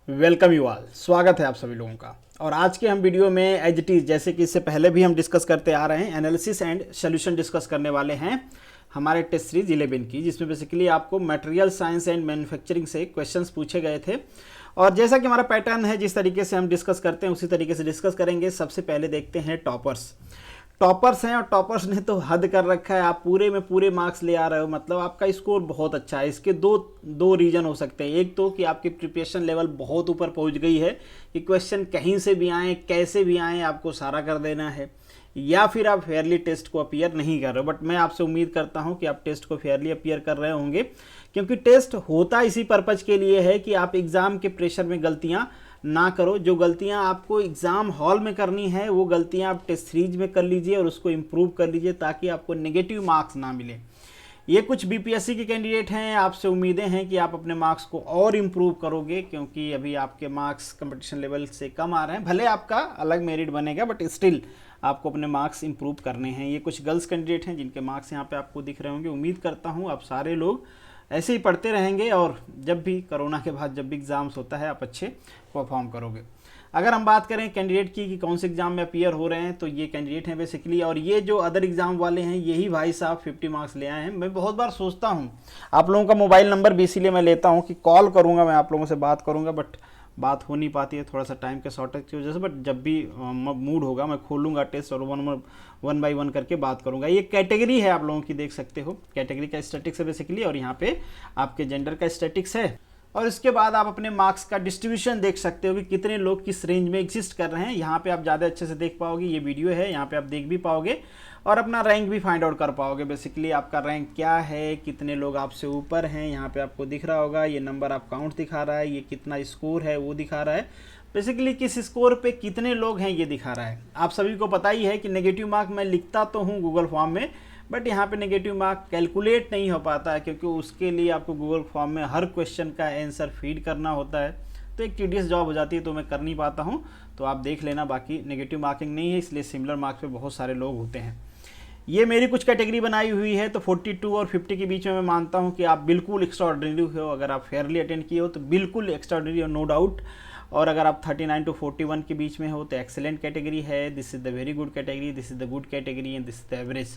Welcome you all. स्वागत है आप सभी लोगों का। और आज के हम वीडियो में एज इट इज़, जैसे कि इससे पहले भी हम डिस्कस करते आ रहे हैं, एनालिसिस एंड सोल्यूशन डिस्कस करने वाले हैं हमारे टेस्ट सीरीज 11 की, जिसमें बेसिकली आपको मटेरियल साइंस एंड मैन्युफैक्चरिंग से क्वेश्चंस पूछे गए थे। और जैसा कि हमारा पैटर्न है, जिस तरीके से हम डिस्कस करते हैं उसी तरीके से डिस्कस करेंगे। सबसे पहले देखते हैं टॉपर्स हैं, और टॉपर्स ने तो हद कर रखा है। आप पूरे में पूरे मार्क्स ले आ रहे हो, मतलब आपका स्कोर बहुत अच्छा है। इसके दो रीज़न हो सकते हैं। एक तो कि आपकी प्रिपरेशन लेवल बहुत ऊपर पहुंच गई है कि क्वेश्चन कहीं से भी आए, कैसे भी आए, आपको सारा कर देना है, या फिर आप फेयरली टेस्ट को अपीयर नहीं कर रहे हो। बट मैं आपसे उम्मीद करता हूं कि आप टेस्ट को फेयरली अपीयर कर रहे होंगे, क्योंकि टेस्ट होता इसी पर्पज़ के लिए है कि आप एग्ज़ाम के प्रेशर में गलतियाँ ना करो। जो गलतियां आपको एग्ज़ाम हॉल में करनी है वो गलतियां आप टेस्ट सीरीज में कर लीजिए और उसको इम्प्रूव कर लीजिए, ताकि आपको नेगेटिव मार्क्स ना मिले। ये कुछ बीपीएससी के कैंडिडेट हैं, आपसे उम्मीदें हैं कि आप अपने मार्क्स को और इम्प्रूव करोगे, क्योंकि अभी आपके मार्क्स कंपटीशन लेवल से कम आ रहे हैं। भले आपका अलग मेरिट बनेगा, बट स्टिल आपको अपने मार्क्स इंप्रूव करने हैं। ये कुछ गर्ल्स कैंडिडेट हैं जिनके मार्क्स यहाँ पे आपको दिख रहे होंगे। उम्मीद करता हूँ आप सारे लोग ऐसे ही पढ़ते रहेंगे, और जब भी कोरोना के बाद जब भी एग्ज़ाम्स होता है आप अच्छे परफॉर्म करोगे। अगर हम बात करें कैंडिडेट की कि कौन से एग्ज़ाम में अपीयर हो रहे हैं, तो ये कैंडिडेट हैं बेसिकली। और ये जो अदर एग्ज़ाम वाले हैं, यही भाई साहब 50 मार्क्स ले आए हैं। मैं बहुत बार सोचता हूँ, आप लोगों का मोबाइल नंबर भी इसीलिए मैं लेता हूँ कि कॉल करूँगा, मैं आप लोगों से बात करूँगा, बट बात हो नहीं पाती है थोड़ा सा टाइम के शॉर्टेज की वजह से। बट जब भी मूड होगा मैं खोलूँगा टेस्ट और वन बाई वन करके बात करूँगा। ये कैटेगरी है, आप लोगों की देख सकते हो, कैटेगरी का स्टैटिक्स है बेसिकली, और यहाँ पे आपके जेंडर का स्टैटिक्स है। और इसके बाद आप अपने मार्क्स का डिस्ट्रीब्यूशन देख सकते हो कि कितने लोग किस रेंज में एग्जिस्ट कर रहे हैं। यहाँ पे आप ज़्यादा अच्छे से देख पाओगे, ये वीडियो है, यहाँ पे आप देख भी पाओगे और अपना रैंक भी फाइंड आउट कर पाओगे। बेसिकली आपका रैंक क्या है, कितने लोग आपसे ऊपर हैं, यहाँ पे आपको दिख रहा होगा। ये नंबर आप काउंट दिखा रहा है, ये कितना स्कोर है वो दिखा रहा है। बेसिकली किस स्कोर पे कितने लोग हैं ये दिखा रहा है। आप सभी को पता ही है कि नेगेटिव मार्क मैं लिखता तो हूँ गूगल फॉर्म में, बट यहाँ पे नेगेटिव मार्क कैलकुलेट नहीं हो पाता है, क्योंकि उसके लिए आपको गूगल फॉर्म में हर क्वेश्चन का आंसर फीड करना होता है। तो एक टीडियस जॉब हो जाती है, तो मैं कर नहीं पाता हूँ। तो आप देख लेना, बाकी नेगेटिव मार्किंग नहीं है, इसलिए सिमिलर मार्क्स पे बहुत सारे लोग होते हैं। ये मेरी कुछ कैटेगरी बनाई हुई है, तो 42 और 50 के बीच में मैं मानता हूँ कि आप बिल्कुल एक्स्ट्राऑर्डिनरी हो। अगर आप फेयरली अटेंड किए हो तो बिल्कुल एक्स्ट्राऑर्डिनरी हो, नो डाउट। और अगर आप 39 to 41 के बीच में हो तो एक्सेलेंट कैटेगरी है। This is the very good category, this is the good category and this is the average.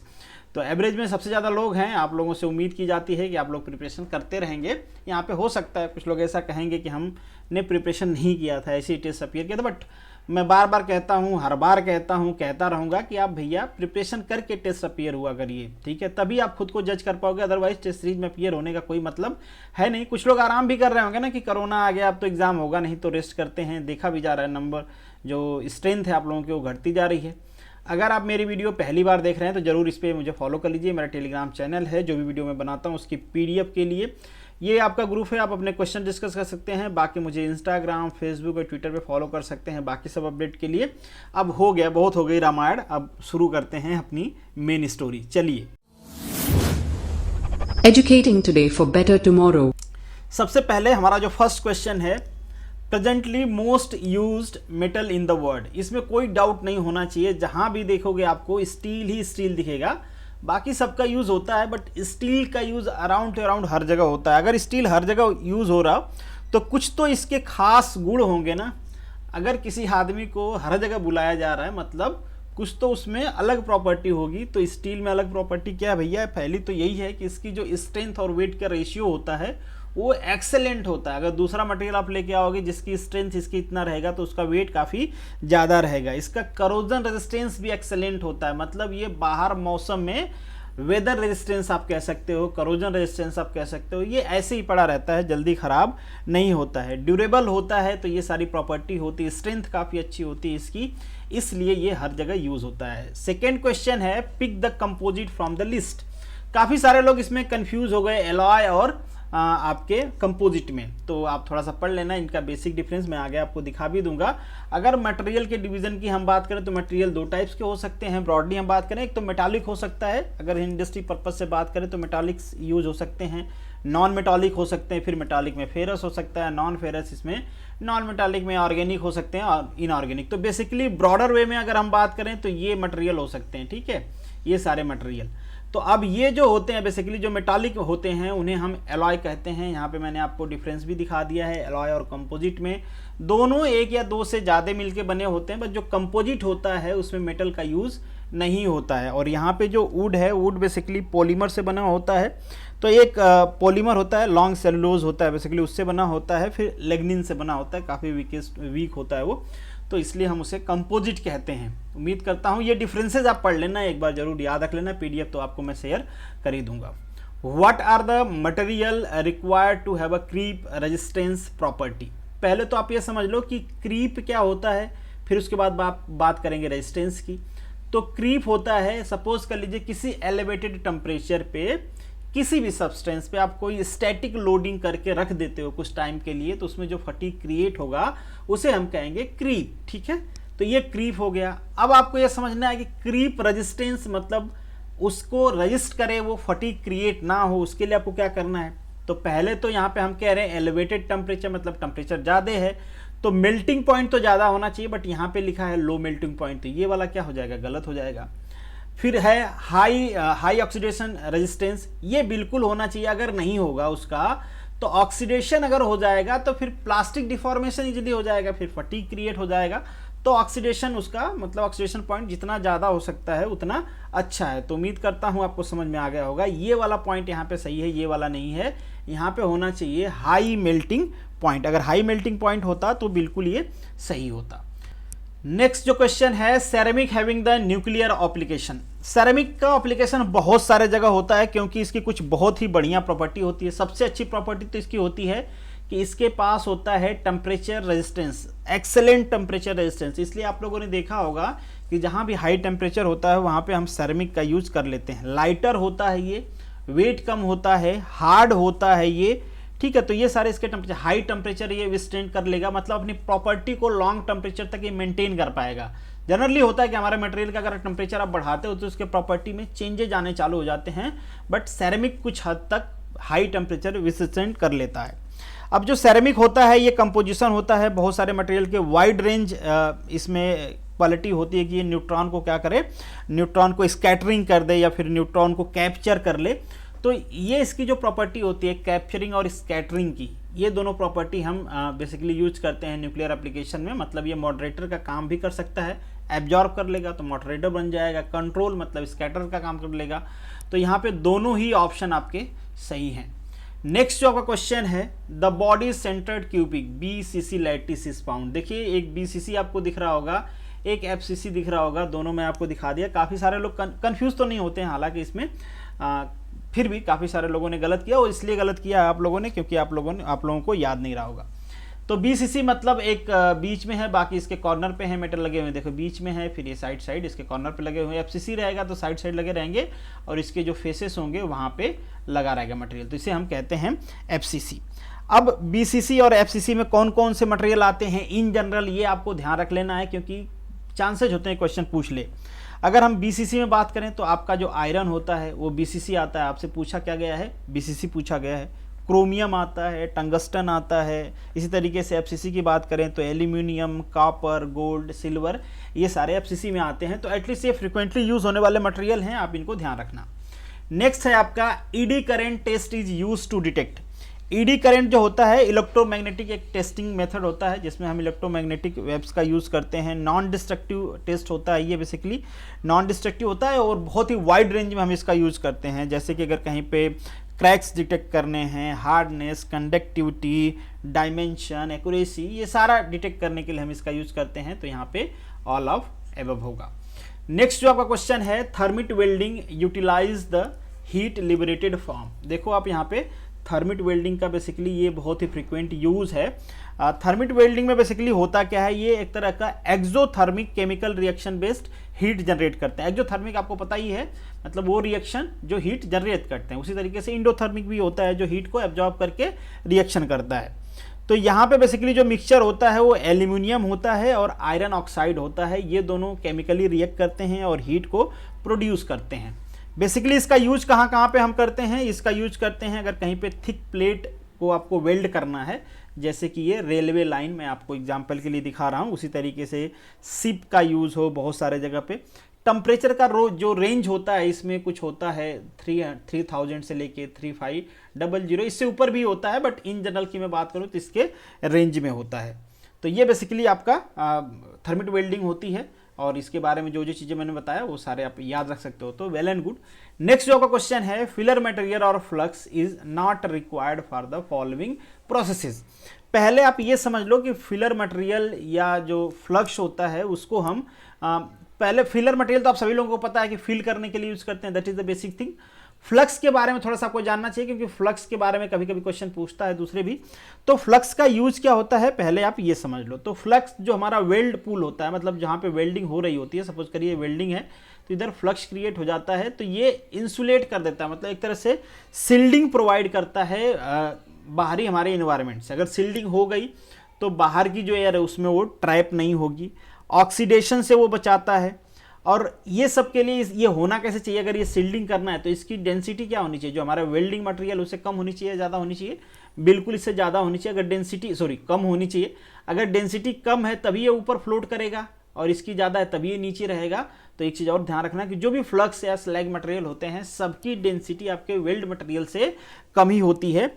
तो एवरेज में सबसे ज़्यादा लोग हैं। आप लोगों से उम्मीद की जाती है कि आप लोग प्रिपरेशन करते रहेंगे। यहाँ पे हो सकता है कुछ लोग ऐसा कहेंगे कि हमने प्रिपरेशन नहीं किया था, ऐसे ही टेस्ट अपीयर किया था। बट मैं बार बार कहता हूँ, हर बार कहता हूँ, कहता रहूँगा कि आप भैया प्रिपरेशन करके टेस्ट अपीयर हुआ करिए, ठीक है? तभी आप खुद को जज कर पाओगे। अदरवाइज टेस्ट सीरीज में अपीयर होने का कोई मतलब है नहीं। कुछ लोग आराम भी कर रहे होंगे ना कि कोरोना आ गया, अब तो एग्ज़ाम होगा नहीं, तो रेस्ट करते हैं। देखा भी जा रहा है, नंबर जो स्ट्रेंथ है आप लोगों की वो घटती जा रही है। अगर आप मेरी वीडियो पहली बार देख रहे हैं तो ज़रूर इस पर मुझे फॉलो कर लीजिए। मेरा टेलीग्राम चैनल है, जो भी वीडियो मैं बनाता हूँ उसकी PDF के लिए ये आपका ग्रुप है। आप अपने क्वेश्चन डिस्कस कर सकते हैं। बाकी मुझे इंस्टाग्राम, फेसबुक और ट्विटर पे फॉलो कर सकते हैं, बाकी सब अपडेट के लिए। अब हो गया, बहुत हो गई रामायण, अब शुरू करते हैं अपनी मेन स्टोरी। चलिए। Educating today for better tomorrow. सबसे पहले हमारा जो फर्स्ट क्वेश्चन है, presently most used metal in the world. इसमें कोई डाउट नहीं होना चाहिए, जहां भी देखोगे आपको स्टील ही स्टील दिखेगा। बाकी सबका यूज़ होता है, बट स्टील का यूज़ अराउंड हर जगह होता है। अगर स्टील हर जगह यूज़ हो रहा तो कुछ तो इसके खास गुण होंगे ना। अगर किसी आदमी को हर जगह बुलाया जा रहा है, मतलब कुछ तो उसमें अलग प्रॉपर्टी होगी। तो स्टील में अलग प्रॉपर्टी क्या है भैया? पहली तो यही है कि इसकी जो स्ट्रेंथ और वेट का रेशियो होता है वो एक्सेलेंट होता है। अगर दूसरा मटेरियल आप लेके आओगे जिसकी स्ट्रेंथ इसकी इतना रहेगा, तो उसका वेट काफ़ी ज़्यादा रहेगा। इसका करोजन रेजिस्टेंस भी एक्सेलेंट होता है, मतलब ये बाहर मौसम में वेदर रेजिस्टेंस आप कह सकते हो, करोजन रेजिस्टेंस आप कह सकते हो, ये ऐसे ही पड़ा रहता है, जल्दी ख़राब नहीं होता है। ड्यूरेबल होता है, तो ये सारी प्रॉपर्टी होती है। स्ट्रेंथ काफ़ी अच्छी होती है इसकी, इसलिए ये हर जगह यूज़ होता है। सेकेंड क्वेश्चन है, pick the composite from the list. काफ़ी सारे लोग इसमें कन्फ्यूज़ हो गए एलॉय और आपके कंपोजिट में, तो आप थोड़ा सा पढ़ लेना। इनका बेसिक डिफरेंस मैं आगे आपको दिखा भी दूंगा। अगर मटेरियल के डिवीजन की हम बात करें तो मटेरियल दो टाइप्स के हो सकते हैं। ब्रॉडली हम बात करें, एक तो मेटालिक हो सकता है। अगर इंडस्ट्री पर्पज से बात करें तो मेटालिक्स यूज हो सकते हैं, नॉन मेटालिक हो सकते हैं। फिर मेटालिक में फेरस हो सकता है, नॉन फेरस इसमें, नॉन मेटालिक में ऑर्गेनिक हो सकते हैं और इनऑर्गेनिक। तो बेसिकली ब्रॉडर वे में अगर हम बात करें तो ये मटेरियल हो सकते हैं, ठीक है, ये सारे मटेरियल। तो अब ये जो होते हैं बेसिकली जो मेटालिक होते हैं उन्हें हम एलॉय कहते हैं। यहाँ पे मैंने आपको डिफरेंस भी दिखा दिया है एलॉय और कंपोजिट में। दोनों एक या दो से ज़्यादा मिलके बने होते हैं, बस जो कंपोजिट होता है उसमें मेटल का यूज़ नहीं होता है। और यहाँ पे जो वुड है, वुड बेसिकली पॉलीमर से बना होता है। तो एक पॉलीमर होता है, लॉन्ग सेलुलोज होता है बेसिकली, उससे बना होता है। फिर लिग्निन से बना होता है, काफ़ी वीक होता है वो, तो इसलिए हम उसे कंपोजिट कहते हैं। उम्मीद करता हूँ ये डिफरेंसेस आप पढ़ लेना, एक बार जरूर याद रख लेना। पीडीएफ तो आपको मैं शेयर कर ही दूंगा। What are the material required to have a creep resistance property. पहले तो आप ये समझ लो कि क्रीप क्या होता है, फिर उसके बाद बात करेंगे रेजिस्टेंस की। तो क्रीप होता है, सपोज कर लीजिए किसी एलिवेटेड टेम्परेचर पे किसी भी सब्सटेंस पे आप कोई स्टैटिक लोडिंग करके रख देते हो कुछ टाइम के लिए, तो उसमें जो फटीग क्रिएट होगा उसे हम कहेंगे क्रीप। ठीक है, तो ये क्रीप हो गया। अब आपको ये समझना है कि क्रीप रेजिस्टेंस मतलब उसको रजिस्ट करे, वो फटीग क्रिएट ना हो, उसके लिए आपको क्या करना है। तो पहले तो यहाँ पे हम कह रहे हैं एलिवेटेड टेम्परेचर मतलब टेम्परेचर ज़्यादा है तो मेल्टिंग पॉइंट तो ज़्यादा होना चाहिए, बट यहाँ पे लिखा है लो मेल्टिंग पॉइंट, तो ये वाला क्या हो जाएगा, गलत हो जाएगा। फिर है हाई ऑक्सीडेशन रेजिस्टेंस, ये बिल्कुल होना चाहिए। अगर नहीं होगा उसका तो ऑक्सीडेशन अगर हो जाएगा तो फिर प्लास्टिक डिफॉर्मेशन इजीली हो जाएगा, फिर फटीग क्रिएट हो जाएगा। तो ऑक्सीडेशन उसका मतलब ऑक्सीडेशन पॉइंट जितना ज़्यादा हो सकता है उतना अच्छा है। तो उम्मीद करता हूँ आपको समझ में आ गया होगा। ये वाला पॉइंट यहाँ पे सही है, ये वाला नहीं है। यहाँ पे होना चाहिए हाई मेल्टिंग पॉइंट। अगर हाई मेल्टिंग पॉइंट होता तो बिल्कुल ये सही होता। नेक्स्ट जो क्वेश्चन है, ceramic having the nuclear application. Ceramic का एप्लीकेशन बहुत सारे जगह होता है क्योंकि इसकी कुछ बहुत ही बढ़िया प्रॉपर्टी होती है। सबसे अच्छी प्रॉपर्टी तो इसकी होती है कि इसके पास होता है temperature resistance, excellent temperature resistance. इसलिए आप लोगों ने देखा होगा कि जहाँ भी हाई टेम्परेचर होता है वहाँ पे हम सेरेमिक का यूज कर लेते हैं। लाइटर होता है ये, वेट कम होता है, हार्ड होता है ये। ठीक है, तो ये सारे इसके टेम्परेचर, हाई टेम्परेचर ये विस्टैंड कर लेगा, मतलब अपनी प्रॉपर्टी को लॉन्ग टेम्परेचर तक ये मेंटेन कर पाएगा। जनरली होता है कि हमारे मटेरियल का अगर टेम्परेचर आप बढ़ाते हो तो उसके प्रॉपर्टी में चेंजेज आने चालू हो जाते हैं, बट सेरेमिक कुछ हद तक हाई टेम्परेचर विस्टैंड कर लेता है। अब जो सेरेमिक होता है ये कंपोजिशन होता है बहुत सारे मटेरियल के, वाइड रेंज इसमें क्वालिटी होती है कि ये न्यूट्रॉन को क्या करे, न्यूट्रॉन को स्कैटरिंग कर दे या फिर न्यूट्रॉन को कैप्चर कर ले। तो ये इसकी जो प्रॉपर्टी होती है कैप्चरिंग और स्कैटरिंग की, ये दोनों प्रॉपर्टी हम बेसिकली यूज करते हैं न्यूक्लियर एप्लीकेशन में। मतलब ये मॉडरेटर का काम भी कर सकता है, एब्जॉर्ब कर लेगा तो मॉडरेटर बन जाएगा, कंट्रोल मतलब स्कैटर का काम कर लेगा। तो यहाँ पे दोनों ही ऑप्शन आपके सही हैं। नेक्स्ट जो आपका क्वेश्चन है, the body centred cubic BCC lattice is found. देखिए एक बीसीसी आपको दिख रहा होगा, एक एफसीसी दिख रहा होगा, दोनों में आपको दिखा दिया। काफ़ी सारे लोग कंफ्यूज तो नहीं होते हैं हालांकि इसमें, फिर भी काफ़ी सारे लोगों ने गलत किया, और इसलिए गलत किया आप लोगों ने क्योंकि आप लोगों को याद नहीं रहा होगा। तो बीसीसी मतलब एक बीच में है, बाकी इसके कॉर्नर पे है मेटल लगे हुए, देखो बीच में है, फिर ये साइड इसके कॉर्नर पे लगे हुए हैं। एफसीसी रहेगा तो साइड लगे रहेंगे और इसके जो फेसेस होंगे वहाँ पे लगा रहेगा मटेरियल, तो इसे हम कहते हैं एफसीसी। अब बीसीसी और एफसीसी में कौन कौन से मटेरियल आते हैं इन जनरल, ये आपको ध्यान रख लेना है क्योंकि चांसेज होते हैं क्वेश्चन पूछ ले। अगर हम बीसीसी में बात करें तो आपका जो आयरन होता है वो बीसीसी आता है, आपसे पूछा क्या गया है, बीसीसी पूछा गया है। क्रोमियम आता है, टंगस्टन आता है। इसी तरीके से एफसीसी की बात करें तो एल्यूमिनियम, कॉपर, गोल्ड, सिल्वर, ये सारे एफसीसी में आते हैं। तो एटलीस्ट ये फ्रिक्वेंटली यूज होने वाले मटेरियल हैं, आप इनको ध्यान रखना। नेक्स्ट है आपका eddy current test is use to detect. Eddy current जो होता है इलेक्ट्रोमैग्नेटिक एक टेस्टिंग मेथड होता है जिसमें हम इलेक्ट्रोमैग्नेटिक वेव्स का यूज़ करते हैं। नॉन डिस्ट्रक्टिव टेस्ट होता है ये, बेसिकली नॉन डिस्ट्रक्टिव होता है और बहुत ही वाइड रेंज में हम इसका यूज़ करते हैं। जैसे कि अगर कहीं पे क्रैक्स डिटेक्ट करने हैं, हार्डनेस, कंडक्टिविटी, डायमेंशन, एक्यूरेसी, ये सारा डिटेक्ट करने के लिए हम इसका यूज़ करते हैं। तो यहाँ पे ऑल ऑफ एबव होगा। नेक्स्ट जो आपका क्वेश्चन है, thermit welding utilize the heat liberated form. देखो आप यहाँ पे थर्मिट वेल्डिंग का बेसिकली ये बहुत ही फ्रीक्वेंट यूज़ है। थर्मिट वेल्डिंग में बेसिकली होता क्या है, ये एक तरह का exothermic chemical reaction based heat generate करते हैं। एक्सोथर्मिक आपको पता ही है, मतलब वो रिएक्शन जो हीट जनरेट करते हैं। उसी तरीके से इंडोथर्मिक भी होता है जो हीट को एब्जॉर्ब करके रिएक्शन करता है। तो यहाँ पे बेसिकली जो मिक्सचर होता है वो एल्यूमिनियम होता है और आयरन ऑक्साइड होता है। ये दोनों केमिकली रिएक्ट करते हैं और हीट को प्रोड्यूस करते हैं। बेसिकली इसका यूज कहाँ पे हम करते हैं, इसका यूज करते हैं अगर कहीं पे थिक प्लेट को आपको वेल्ड करना है, जैसे कि ये रेलवे लाइन में आपको एग्जांपल के लिए दिखा रहा हूँ, उसी तरीके से सिप का यूज़ हो बहुत सारे जगह पे। टेम्परेचर का जो रेंज होता है इसमें कुछ होता है 3000 से लेके 3500, इससे ऊपर भी होता है, बट इन जनरल की मैं बात करूँ तो इसके रेंज में होता है। तो ये बेसिकली आपका थर्मिट वेल्डिंग होती है, और इसके बारे में जो जो चीज़ें मैंने बताया वो सारे आप याद रख सकते हो, तो वेल एंड गुड। नेक्स्ट जो आपका क्वेश्चन है, फिलर मटेरियल और flux is not required for the following processes. पहले आप ये समझ लो कि फिलर मटेरियल या जो फ्लक्स होता है उसको हम पहले फिलर मटेरियल तो आप सभी लोगों को पता है कि फिल करने के लिए यूज करते हैं, that is the basic thing. Flux के बारे में थोड़ा सा आपको जानना चाहिए, क्योंकि फ्लक्स के बारे में कभी कभी क्वेश्चन पूछता है दूसरे भी। तो फ्लक्स का यूज क्या होता है पहले आप ये समझ लो। तो फ्लक्स जो हमारा वेल्ड पूल होता है, मतलब जहाँ पे वेल्डिंग हो रही होती है, सपोज करिए वेल्डिंग है तो इधर फ्लक्स क्रिएट हो जाता है, तो ये इंसुलेट कर देता है, मतलब एक तरह से सील्डिंग प्रोवाइड करता है बाहरी हमारे इन्वायरमेंट से। अगर सील्डिंग हो गई तो बाहर की जो एयर है उसमें वो ट्रैप नहीं होगी, ऑक्सीडेशन से वो बचाता है। और ये सब के लिए ये होना कैसे चाहिए, अगर ये सील्डिंग करना है तो इसकी डेंसिटी क्या होनी चाहिए, जो हमारा वेल्डिंग मटेरियल उससे कम होनी चाहिए, ज़्यादा होनी चाहिए, बिल्कुल इससे ज़्यादा होनी चाहिए। अगर डेंसिटी कम होनी चाहिए, अगर डेंसिटी कम है तभी ये ऊपर फ्लोट करेगा, और इसकी ज़्यादा है तभी ये नीचे रहेगा। तो एक चीज़ और ध्यान रखना कि जो भी फ्लक्स या स्लैग मटेरियल होते हैं सबकी डेंसिटी आपके वेल्ड मटेरियल से कम ही होती है।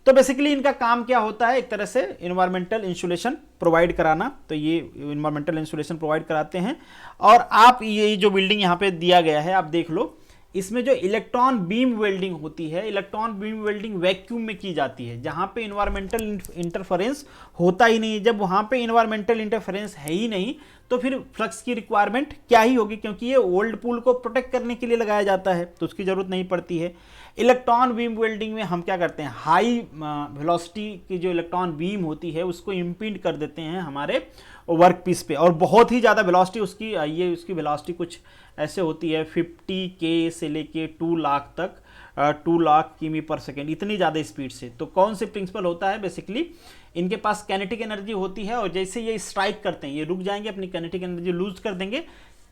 तो बेसिकली इनका काम क्या होता है, एक तरह से इन्वायरमेंटल इंसुलेशन प्रोवाइड कराना। तो ये इन्वायरमेंटल इंसुलेशन प्रोवाइड कराते हैं। और आप ये जो बिल्डिंग यहाँ पे दिया गया है आप देख लो, इसमें जो इलेक्ट्रॉन बीम वेल्डिंग होती है, इलेक्ट्रॉन बीम वेल्डिंग वैक्यूम में की जाती है, जहाँ पे इन्वायरमेंटल इंटरफेरेंस होता ही नहीं है। जब वहाँ पे इन्वायरमेंटल इंटरफेरेंस है ही नहीं तो फिर फ्लक्स की रिक्वायरमेंट क्या ही होगी, क्योंकि ये ओल्ड पूल को प्रोटेक्ट करने के लिए लगाया जाता है, तो उसकी ज़रूरत नहीं पड़ती है। इलेक्ट्रॉन बीम वेल्डिंग में हम क्या करते हैं, हाई वेलोसिटी की जो इलेक्ट्रॉन बीम होती है उसको इम्पिंड कर देते हैं हमारे वर्क पीस पे, और बहुत ही ज़्यादा वेलोसिटी उसकी वेलोसिटी कुछ ऐसे होती है 50K से लेके 2 लाख तक, 2 लाख किमी पर सेकेंड, इतनी ज़्यादा स्पीड से। तो कौन से प्रिंसिपल होता है, बेसिकली इनके पास कैनेटिक एनर्जी होती है, और जैसे ये स्ट्राइक करते हैं ये रुक जाएंगे, अपनी कैनेटिक एनर्जी लूज कर देंगे।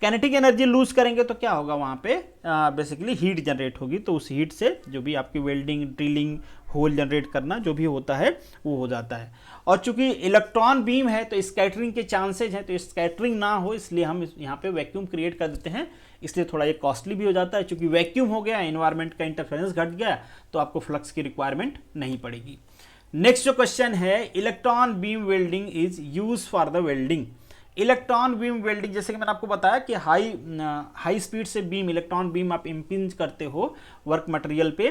कैनेटिक एनर्जी लूज करेंगे तो क्या होगा, वहाँ पे बेसिकली हीट जनरेट होगी, तो उस हीट से जो भी आपकी वेल्डिंग, ड्रिलिंग, होल जनरेट करना जो भी होता है वो हो जाता है। और चूंकि इलेक्ट्रॉन बीम है तो स्कैटरिंग के चांसेज हैं, तो स्कैटरिंग ना हो इसलिए हम यहाँ पे वैक्यूम क्रिएट कर देते हैं, इसलिए थोड़ा ये कॉस्टली भी हो जाता है। चूंकि वैक्यूम हो गया, इन्वायरमेंट का इंटरफेरेंस घट गया, तो आपको फ्लक्स की रिक्वायरमेंट नहीं पड़ेगी। नेक्स्ट जो क्वेश्चन है, electron beam welding is use for the welding. Electron beam welding, जैसे कि मैंने आपको बताया कि हाई स्पीड से बीम, इलेक्ट्रॉन बीम आप इम्पिंज करते हो वर्क मटेरियल पे,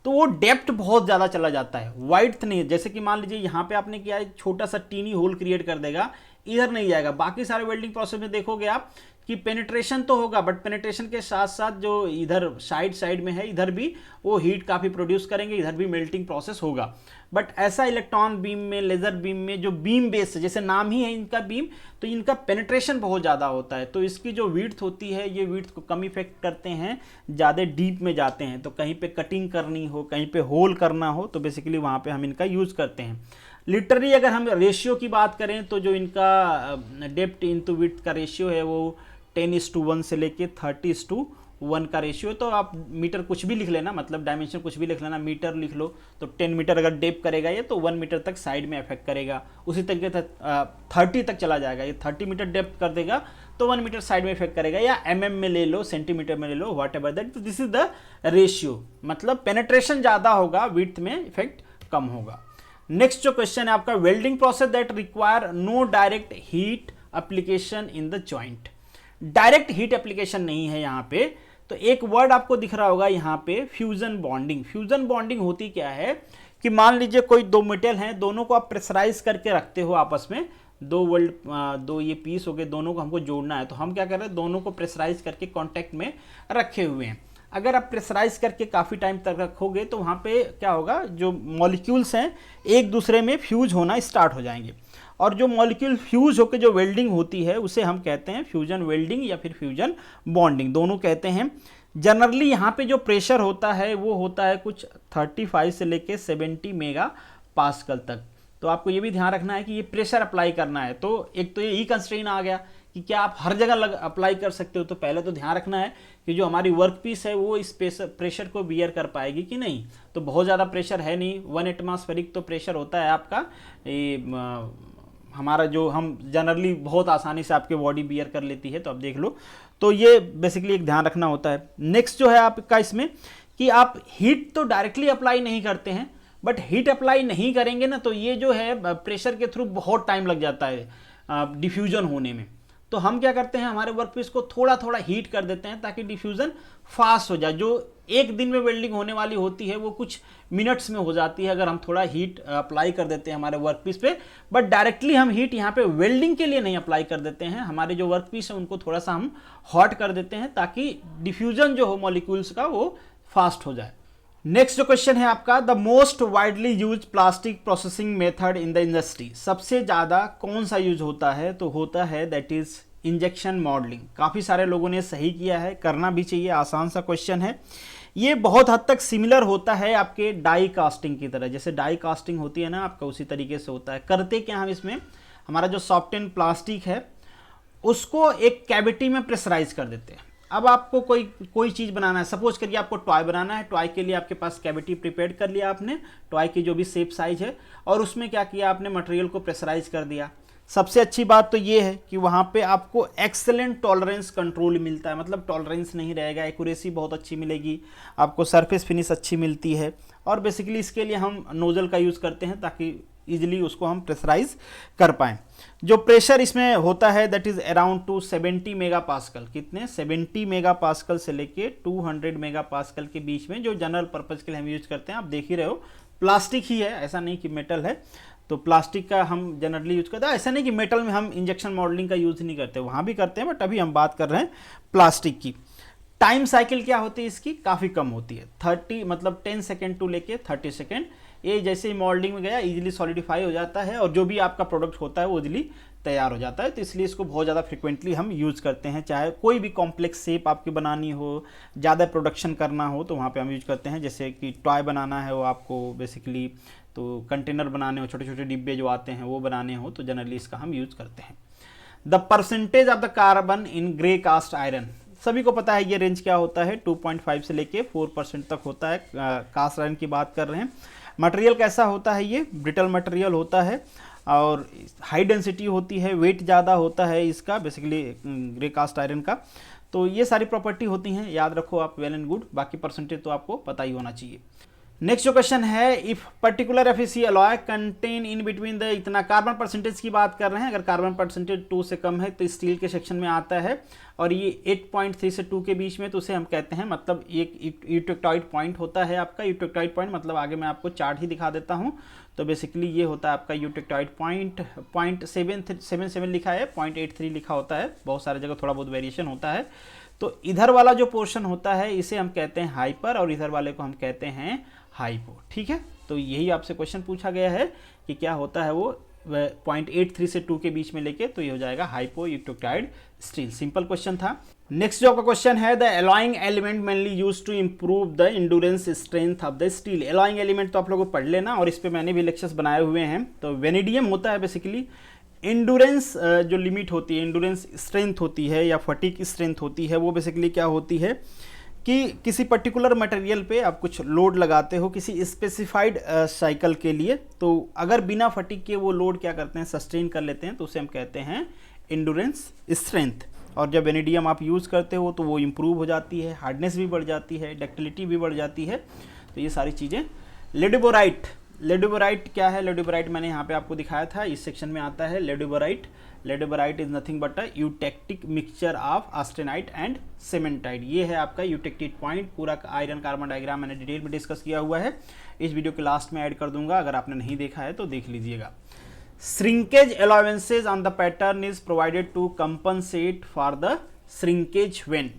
तो वो डेप्थ बहुत ज़्यादा चला जाता है, वाइड्थ नहीं। जैसे कि मान लीजिए यहाँ पे आपने किया है, छोटा सा टीनी होल क्रिएट कर देगा, इधर नहीं जाएगा। बाकी सारे वेल्डिंग प्रोसेस में देखोगे आप कि पेनिट्रेशन तो होगा, बट पेनिट्रेशन के साथ साथ जो इधर साइड में है इधर भी वो हीट काफ़ी प्रोड्यूस करेंगे, इधर भी मेल्टिंग प्रोसेस होगा। बट ऐसा इलेक्ट्रॉन बीम में, लेज़र बीम में, जो बीम बेस है, जैसे नाम ही है इनका बीम, तो इनका पेनिट्रेशन बहुत ज़्यादा होता है, तो इसकी जो विड्थ होती है ये विड्थ को कम इफेक्ट करते हैं, ज़्यादा डीप में जाते हैं। तो कहीं पे कटिंग करनी हो, कहीं पे होल करना हो, तो बेसिकली वहाँ पे हम इनका यूज़ करते हैं। लिटरली अगर हम रेशियो की बात करें तो जो इनका डेप्थ इंटू विड्थ का रेशियो है वो 10:1 से लेके 30:1 का रेशियो। तो आप मीटर कुछ भी लिख लेना, मतलब डायमेंशन कुछ भी लिख लेना, मीटर लिख लो तो 10 मीटर अगर डेप करेगा ये, तो 1 मीटर तक साइड में अफेक्ट करेगा। उसी तरीके से 30 तक चला जाएगा, ये 30 मीटर डेप्थ कर देगा तो 1 मीटर साइड में इफेक्ट करेगा, या mm में ले लो, सेंटीमीटर में ले लो, व्हाट एवर दैट। तो दिस इज द रेशियो, मतलब पेनेट्रेशन ज़्यादा होगा, विड्थ में इफेक्ट कम होगा। नेक्स्ट जो क्वेश्चन है आपका, welding process that require no direct heat application in the joint. Direct heat application नहीं है यहाँ पे, तो एक वर्ड आपको दिख रहा होगा यहाँ पे, फ्यूजन बॉन्डिंग। फ्यूजन बॉन्डिंग होती क्या है कि मान लीजिए कोई दो मेटल हैं, दोनों को आप प्रेशराइज करके रखते हो आपस में, दो ये पीस हो गए, दोनों को हमको जोड़ना है, तो हम क्या कर रहे हैं, दोनों को प्रेशराइज करके कांटेक्ट में रखे हुए हैं। अगर आप प्रेशराइज करके काफ़ी टाइम तक रखोगे तो वहाँ पे क्या होगा, जो मॉलिक्यूल्स हैं एक दूसरे में फ्यूज होना स्टार्ट हो जाएंगे, और जो मॉलिक्यूल फ्यूज होकर जो वेल्डिंग होती है उसे हम कहते हैं फ्यूजन वेल्डिंग या फिर फ्यूजन बॉन्डिंग, दोनों कहते हैं। जनरली यहाँ पे जो प्रेशर होता है वो होता है कुछ 35 से लेके 70 मेगा पास्कल तक। तो आपको ये भी ध्यान रखना है कि ये प्रेशर अप्लाई करना है, तो एक तो ये कंस्ट्रेंट आ गया कि क्या आप हर जगह अप्लाई कर सकते हो। तो पहले तो ध्यान रखना है कि जो हमारी वर्क पीस है वो इस प्रेशर को बियर कर पाएगी कि नहीं। तो बहुत ज़्यादा प्रेशर है नहीं, 1 एटमॉस्फेरिक तो प्रेशर होता है आपका, हमारा जो हम जनरली बहुत आसानी से आपके बॉडी बियर कर लेती है, तो आप देख लो। तो ये बेसिकली एक ध्यान रखना होता है। नेक्स्ट जो है आपका इसमें कि आप हीट तो डायरेक्टली अप्लाई नहीं करते हैं, बट हीट अप्लाई नहीं करेंगे ना तो ये जो है प्रेशर के थ्रू बहुत टाइम लग जाता है डिफ्यूजन होने में। तो हम क्या करते हैं, हमारे वर्कपीस को थोड़ा थोड़ा हीट कर देते हैं ताकि डिफ्यूजन फास्ट हो जाए। जो एक दिन में वेल्डिंग होने वाली होती है वो कुछ मिनट्स में हो जाती है अगर हम थोड़ा हीट अप्लाई कर देते हैं हमारे वर्कपीस पे। बट डायरेक्टली हम हीट यहाँ पे वेल्डिंग के लिए नहीं अप्लाई कर देते हैं, हमारे जो वर्कपीस है उनको थोड़ा सा हम हॉट कर देते हैं ताकि डिफ्यूजन जो हो मॉलिक्यूल्स का वो फास्ट हो जाए। नेक्स्ट जो क्वेश्चन है आपका, the most widely use plastic processing method in the industry. सबसे ज़्यादा कौन सा यूज होता है, तो होता है दैट इज इंजेक्शन मॉडलिंग। काफ़ी सारे लोगों ने सही किया है, करना भी चाहिए, आसान सा क्वेश्चन है। ये बहुत हद तक सिमिलर होता है आपके डाई कास्टिंग की तरह, जैसे डाई कास्टिंग होती है ना आपका, उसी तरीके से होता है। करते क्या हम इसमें, हमारा जो सॉफ्टन प्लास्टिक है उसको एक कैविटी में प्रेशराइज कर देते हैं। अब आपको कोई चीज़ बनाना है, सपोज करिए आपको टॉय बनाना है, टॉय के लिए आपके पास कैविटी प्रिपेयर कर लिया आपने, टॉय की जो भी शेप साइज है, और उसमें क्या किया आपने, मटेरियल को प्रेशराइज कर दिया। सबसे अच्छी बात तो ये है कि वहाँ पे आपको एक्सेलेंट टॉलरेंस कंट्रोल मिलता है, मतलब टॉलरेंस नहीं रहेगा, एक्यूरेसी बहुत अच्छी मिलेगी आपको, सरफेस फिनिश अच्छी मिलती है। और बेसिकली इसके लिए हम नोजल का यूज़ करते हैं ताकि इजीली उसको हम प्रेशराइज कर पाएँ। जो प्रेशर इसमें होता है that is around two 70 mega pascal. कितने, 70 मेगा पास्कल से लेके 200 मेगा पास्कल के बीच में, जो जनरल पर्पज़ के लिए हम यूज़ करते हैं। आप देख ही रहे हो प्लास्टिक ही है, ऐसा नहीं कि मेटल है, तो प्लास्टिक का हम जनरली यूज़ करते हैं। ऐसा नहीं कि मेटल में हम इंजेक्शन मॉडलिंग का यूज़ नहीं करते, वहाँ भी करते हैं, बट अभी हम बात कर रहे हैं प्लास्टिक की। टाइम साइकिल क्या होती है इसकी, काफ़ी कम होती है, 30 मतलब 10 सेकेंड टू लेके 30 सेकेंड। ये जैसे ही मोल्डिंग में गया इजीली सॉलिडिफाई हो जाता है, और जो भी आपका प्रोडक्ट होता है वो इजीली तैयार हो जाता है। तो इसलिए इसको बहुत ज़्यादा फ्रिक्वेंटली हम यूज़ करते हैं, चाहे कोई भी कॉम्प्लेक्स शेप आपकी बनानी हो, ज़्यादा प्रोडक्शन करना हो, तो वहाँ पे हम यूज करते हैं। जैसे कि टॉय बनाना है वो आपको बेसिकली, तो कंटेनर बनाने हो, छोटे छोटे डिब्बे जो आते हैं वो बनाने हो, तो जनरली इसका हम यूज़ करते हैं। The percentage of the carbon in grey cast iron, सभी को पता है ये रेंज क्या होता है, 2.5 से लेके 4% तक होता है। कास्ट आयरन की बात कर रहे हैं। मटेरियल कैसा होता है, ये ब्रिटल मटेरियल होता है और हाई डेंसिटी होती है, वेट ज़्यादा होता है इसका, बेसिकली ग्रे कास्ट आयरन का। तो ये सारी प्रॉपर्टी होती हैं, याद रखो आप, वेल एंड गुड। बाकी परसेंटेज तो आपको पता ही होना चाहिए। नेक्स्ट जो क्वेश्चन है, if particular FEC alloy contain in between the, इतना कार्बन परसेंटेज की बात कर रहे हैं। अगर कार्बन परसेंटेज 2 से कम है तो स्टील के सेक्शन में आता है, और ये 8.3 से 2 के बीच में, तो उसे हम कहते हैं, मतलब एक यूटेक्टॉइड पॉइंट होता है आपका। यूटेक्टॉइड पॉइंट मतलब, आगे मैं आपको चार्ट ही दिखा देता हूँ, तो बेसिकली ये होता है आपका यूटेक्टॉइड पॉइंट। 0.77 लिखा है, 0.83 लिखा होता है, बहुत सारी जगह थोड़ा बहुत वेरिएशन होता है। तो इधर वाला जो पोर्शन होता है इसे हम कहते हैं हाइपर, और इधर वाले को हम कहते हैं हाइपो। ठीक है, तो यही आपसे क्वेश्चन पूछा गया है कि क्या होता है वो 0.83 से 2 के बीच में लेके, तो ये हो जाएगा hypo eutectoid steel. Simple question था। नेक्स्ट जो आपका क्वेश्चन है, the alloying element mainly use to improve the endurance strength of the steel. Alloying element तो आप लोगों को पढ़ लेना, और इस पे मैंने भी लेक्चर्स बनाए हुए हैं। तो वेनेडियम होता है बेसिकली इंड्योरेंस, जो लिमिट होती है, इंड्योरेंस स्ट्रेंथ होती है या फटीग स्ट्रेंथ होती है, वो बेसिकली क्या होती है कि किसी पर्टिकुलर मटेरियल पे आप कुछ लोड लगाते हो किसी स्पेसिफाइड साइकिल के लिए, तो अगर बिना फटीग के वो लोड क्या करते हैं, सस्टेन कर लेते हैं, तो उसे हम कहते हैं इंड्योरेंस स्ट्रेंथ। और जब वेनेडियम आप यूज़ करते हो तो वो इम्प्रूव हो जाती है, हार्डनेस भी बढ़ जाती है, डक्टिलिटी भी बढ़ जाती है। तो ये सारी चीज़ें। लेडोबोराइट, लेडोबोराइट क्या है, लेडोबोराइट मैंने यहाँ पे आपको दिखाया था, इस सेक्शन में आता है ledeburite. Ledeburite is nothing but a eutectic mixture of austenite and cementite. ये है आपका यूटेक्टिक पॉइंट। पूरा आयरन कार्बन डायग्राम मैंने डिटेल में डिस्कस किया हुआ है, इस वीडियो के लास्ट में ऐड कर दूंगा, अगर आपने नहीं देखा है तो देख लीजिएगा। Shrinkage allowances on the pattern is provided to compensate for the shrinkage when.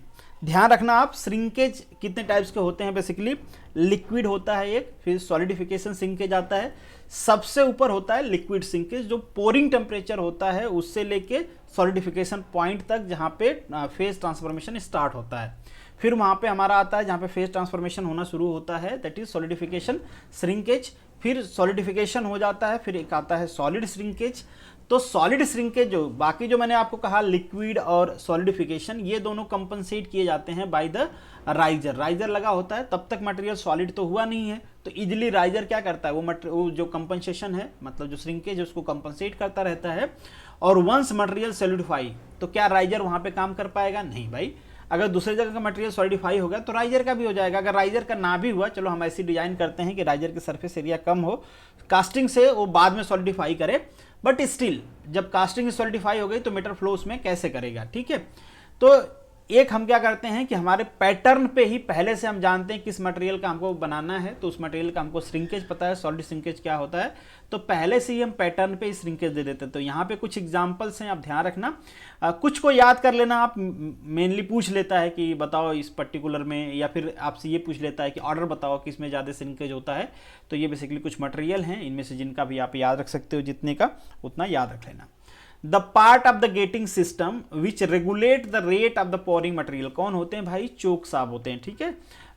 ध्यान रखना आप, श्रिंकेज कितने टाइप्स के होते हैं, बेसिकली लिक्विड होता है एक, फिर सॉलिडिफिकेशन श्रिंकेज आता है, सबसे ऊपर होता है लिक्विड श्रिंकेज, जो पोरिंग टेम्परेचर होता है उससे लेके सॉलिडिफिकेशन पॉइंट तक, जहाँ पे फेज ट्रांसफॉर्मेशन स्टार्ट होता है। फिर वहाँ पे हमारा आता है जहाँ पे फेज ट्रांसफॉर्मेशन होना शुरू होता है, दैट इज सॉलिडिफिकेशन श्रिंकेज। फिर सॉलिडिफिकेशन हो जाता है, फिर एक आता है सॉलिड श्रिंकेज। तो सॉलिड श्रिंकेज जो बाकी जो मैंने आपको कहा लिक्विड और सॉलिडिफिकेशन, ये दोनों कंपनसेट किए जाते हैं बाय द राइजर। राइजर लगा होता है तब तक मटेरियल सॉलिड तो हुआ नहीं है, तो इजिली राइजर क्या करता है, वो जो कंपनसेशन है मतलब जो श्रिंकेज है उसको कंपनसेट करता रहता है। और वंस मटेरियल सॉलिडिफाई, तो क्या राइजर वहां पे काम कर पाएगा? नहीं भाई। अगर दूसरी जगह का मटेरियल सॉलिडिफाई हो गया तो राइजर का भी हो जाएगा। अगर राइजर का ना भी हुआ, चलो हम ऐसी डिजाइन करते हैं कि राइजर की सरफेस एरिया कम हो, कास्टिंग से वो बाद में सॉलिडिफाई करे, बट स्टिल जब कास्टिंग सॉलिडिफाई हो गई तो मेटल फ्लो उसमें कैसे करेगा, ठीक है। तो एक हम क्या करते हैं कि हमारे पैटर्न पे ही पहले से हम जानते हैं किस मटेरियल का हमको बनाना है, तो उस मटेरियल का हमको श्रिंकेज पता है, सॉलिड श्रिंकेज क्या होता है, तो पहले से ही हम पैटर्न पे ही श्रिंकेज दे देते हैं। तो यहाँ पे कुछ एग्जांपल्स हैं, आप ध्यान रखना, कुछ को याद कर लेना। आप मेनली पूछ लेता है कि बताओ इस पर्टिकुलर में, या फिर आपसे ये पूछ लेता है कि ऑर्डर बताओ कि इसमें ज़्यादा श्रिंकेज होता है। तो ये बेसिकली कुछ मटेरियल हैं, इनमें से जिनका भी आप याद रख सकते हो, जितने का उतना याद रख लेना। The part of the getting system which regulate the rate of the pouring material, कौन होते हैं भाई? चोक साहब होते हैं, ठीक है।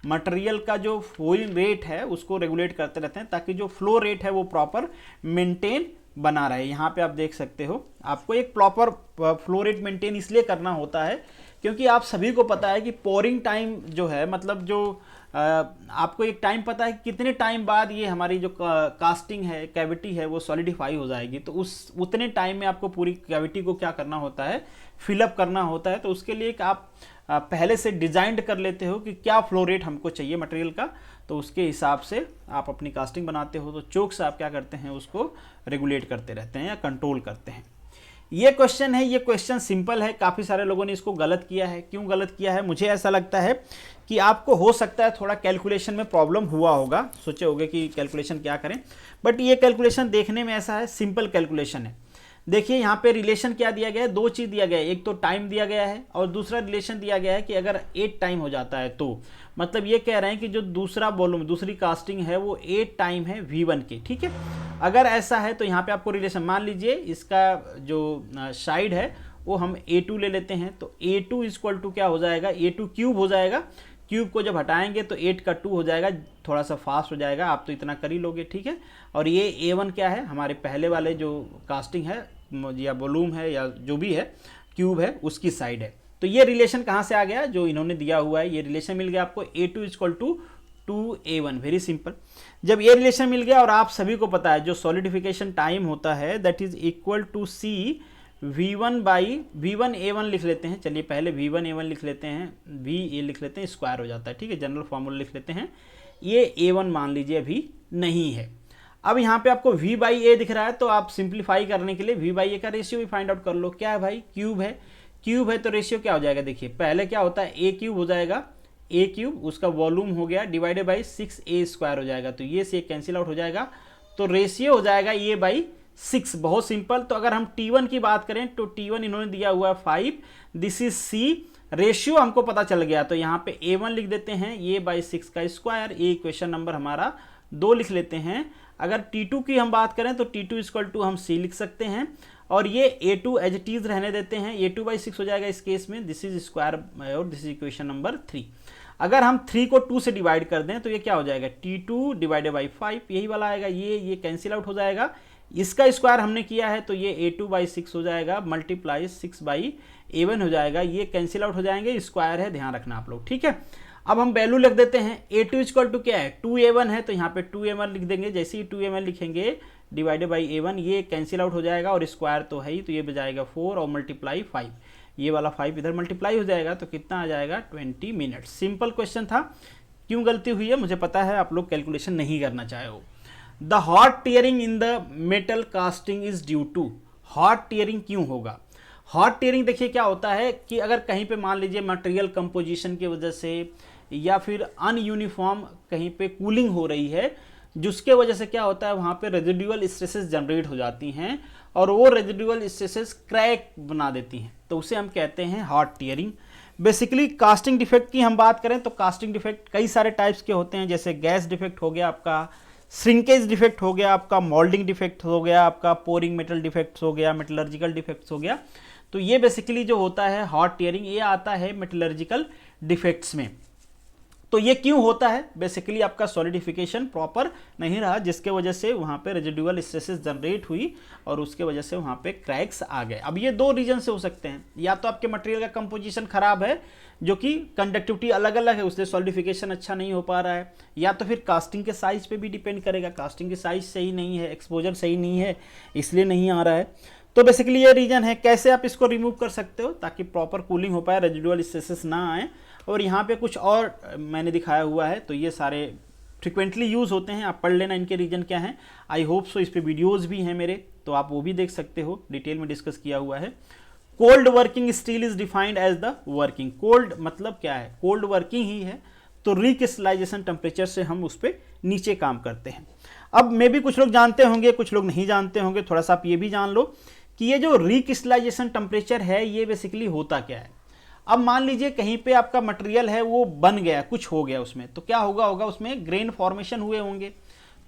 मटेरियल का जो फ्लोइंग रेट है उसको रेगुलेट करते रहते हैं ताकि जो फ्लो रेट है वो प्रॉपर मेंटेन बना रहे। यहाँ पे आप देख सकते हो, आपको एक प्रॉपर फ्लो रेट मेंटेन इसलिए करना होता है क्योंकि आप सभी को पता है कि पोरिंग टाइम जो है, मतलब जो आपको एक टाइम पता है कि कितने टाइम बाद ये हमारी जो कास्टिंग है, कैविटी है, वो सॉलिडिफाई हो जाएगी। तो उतने टाइम में आपको पूरी कैविटी को क्या करना होता है? फिलअप करना होता है। तो उसके लिए आप पहले से डिजाइन कर लेते हो कि क्या फ्लो रेट हमको चाहिए मटेरियल का, तो उसके हिसाब से आप अपनी कास्टिंग बनाते हो। तो चोक से आप क्या करते हैं, उसको रेगुलेट करते रहते हैं या कंट्रोल करते हैं। ये क्वेश्चन है, ये क्वेश्चन सिंपल है, काफ़ी सारे लोगों ने इसको गलत किया है। क्यों गलत किया है? मुझे ऐसा लगता है कि आपको हो सकता है थोड़ा कैलकुलेशन में प्रॉब्लम हुआ होगा, सोचे होगे कि कैलकुलेशन क्या करें, बट ये कैलकुलेशन देखने में ऐसा है, सिंपल कैलकुलेशन है। देखिए यहाँ पे रिलेशन क्या दिया गया है, दो चीज़ दिया गया है, एक तो टाइम दिया गया है और दूसरा रिलेशन दिया गया है कि अगर 8 टाइम हो जाता है तो मतलब ये कह रहे हैं कि जो दूसरा वॉल्यूम, दूसरी कास्टिंग है वो 8 टाइम है V1 की, ठीक है। अगर ऐसा है तो यहाँ पे आपको रिलेशन, मान लीजिए इसका जो साइड है वो हम A2 ले लेते हैं, तो A2 इक्वल टू क्या हो जाएगा, A2 क्यूब हो जाएगा। क्यूब को जब हटाएंगे तो 8 का 2 हो जाएगा, थोड़ा सा फास्ट हो जाएगा, आप तो इतना कर ही लोगे, ठीक है। और ये A1 क्या है, हमारे पहले वाले जो कास्टिंग है या वॉल्यूम है या जो भी है क्यूब है उसकी साइड है। तो ये रिलेशन कहाँ से आ गया, जो इन्होंने दिया हुआ है, ये रिलेशन मिल गया आपको A2 equal to 2A1, very simple. जब ये रिलेशन मिल गया और आप सभी को पता है जो सॉलिडिफिकेशन टाइम होता है that is equal to C V1 by V1A1 लिख लेते हैं। चलिए पहले V1A1 लिख लेते हैं, V ये लिख लेते हैं, स्क्वायर हो जाता है, ठीक है, जनरल फॉर्मूला लिख लेते हैं। ये A1 मान लीजिए अभी नहीं है। अब यहाँ पे आपको V बाई A दिख रहा है, तो आप सिंप्लीफाई करने के लिए V बाई A का रेशियो भी फाइंड आउट कर लो। क्या है भाई, क्यूब है, क्यूब है तो रेशियो क्या हो जाएगा, देखिए पहले क्या होता है A क्यूब हो जाएगा, A क्यूब उसका वॉल्यूम हो गया डिवाइडेड बाई 6A स्क्वायर हो जाएगा, तो ये से कैंसिल आउट हो जाएगा, तो रेशियो हो जाएगा A बाई 6। बहुत सिंपल। तो अगर हम T1 की बात करें तो T1 इन्होंने दिया हुआ है 5, दिस इज C, रेशियो हमको पता चल गया, तो यहाँ पे A1 लिख देते हैं, ये बाई 6 का स्क्वायर, ये इक्वेशन नंबर हमारा 2 लिख लेते हैं। अगर T2 की हम बात करें तो T2 इक्वल टू हम C लिख सकते हैं, और ये A2 एज इट इज रहने देते हैं, A2 बाई 6 हो जाएगा इस केस में, दिस इज स्क्वायर और दिस इज इक्वेशन नंबर 3। अगर हम 3 को 2 से डिवाइड कर दें तो ये क्या हो जाएगा, T2 डिवाइडेड बाई 5, यही वाला आएगा, ये कैंसिल आउट हो जाएगा। इसका स्क्वायर हमने किया है तो ये A2 बाई 6 हो जाएगा, मल्टीप्लाई 6 बाई A1 हो जाएगा, ये कैंसिल आउट हो जाएंगे, स्क्वायर है, ध्यान रखना आप लोग, ठीक है। अब हम वैल्यू लिख देते हैं, A2 इक्वल टू क्या है, 2A1 है, तो यहाँ पे 2A1 लिख देंगे। जैसे ही 2A1 लिखेंगे डिवाइडेड बाई A1, ये कैंसिल आउट हो जाएगा और स्क्वायर तो है ही, तो ये बजाएगा 4 और मल्टीप्लाई 5, ये वाला 5 इधर मल्टीप्लाई हो जाएगा, तो कितना आ जाएगा 20 मिनट। सिंपल क्वेश्चन था। क्यों गलती हुई है मुझे पता है, आप लोग कैलकुलेशन नहीं करना चाहे हो। The hot tearing in the metal casting is due to, hot tearing क्यों होगा? हॉट टीयरिंग देखिए क्या होता है कि अगर कहीं पे मान लीजिए मटेरियल कंपोजिशन की वजह से या फिर अनयूनिफॉर्म कहीं पे कूलिंग हो रही है, जिसके वजह से क्या होता है वहाँ पे रेजिडुअल स्ट्रेसेस जनरेट हो जाती हैं और वो रेजिडुअल स्ट्रेसेस क्रैक बना देती हैं, तो उसे हम कहते हैं hot tearing. Basically casting defect की हम बात करें तो कास्टिंग डिफेक्ट कई सारे टाइप्स के होते हैं, जैसे गैस डिफेक्ट हो गया आपका, श्रिंकेज डिफेक्ट हो गया आपका, मोल्डिंग डिफेक्ट हो गया आपका, पोरिंग मेटल डिफेक्ट्स हो गया, मेटलर्जिकल डिफेक्ट्स हो गया। तो ये बेसिकली जो होता है हॉट टीयरिंग, ये आता है मेटलर्जिकल डिफेक्ट्स में। तो ये क्यों होता है? बेसिकली आपका सॉलिडिफिकेशन प्रॉपर नहीं रहा, जिसके वजह से वहाँ पे रेजिडुअल स्ट्रेसेस जनरेट हुई और उसके वजह से वहाँ पे क्रैक्स आ गए। अब ये दो रीजन से हो सकते हैं, या तो आपके मटेरियल का कंपोजिशन खराब है जो कि कंडक्टिविटी अलग अलग है, उससे सॉलिडिफिकेशन अच्छा नहीं हो पा रहा है, या तो फिर कास्टिंग के साइज पे भी डिपेंड करेगा, कास्टिंग की साइज सही नहीं है, एक्सपोजर सही नहीं है, इसलिए नहीं आ रहा है। तो बेसिकली ये रीजन है। कैसे आप इसको रिमूव कर सकते हो ताकि प्रॉपर कूलिंग हो पाए, रेजिडुअल स्ट्रेसेस ना आए। और यहाँ पे कुछ और मैंने दिखाया हुआ है, तो ये सारे फ्रिक्वेंटली यूज़ होते हैं, आप पढ़ लेना इनके रीजन क्या हैं। आई होप सो, इस पे वीडियोज़ भी हैं मेरे, तो आप वो भी देख सकते हो, डिटेल में डिस्कस किया हुआ है। Cold working steel is defined as the working. Cold मतलब क्या है? कोल्ड वर्किंग ही है, तो रिक्रिस्टलाइजेशन टेम्परेचर से हम उस पर नीचे काम करते हैं। अब मे भी कुछ लोग जानते होंगे, कुछ लोग नहीं जानते होंगे, थोड़ा सा आप ये भी जान लो कि ये जो रिक्रिस्टलाइजेशन टेम्परेचर है ये बेसिकली होता क्या है। अब मान लीजिए कहीं पे आपका मटेरियल है वो बन गया, कुछ हो गया उसमें, तो क्या होगा उसमें ग्रेन फॉर्मेशन हुए होंगे,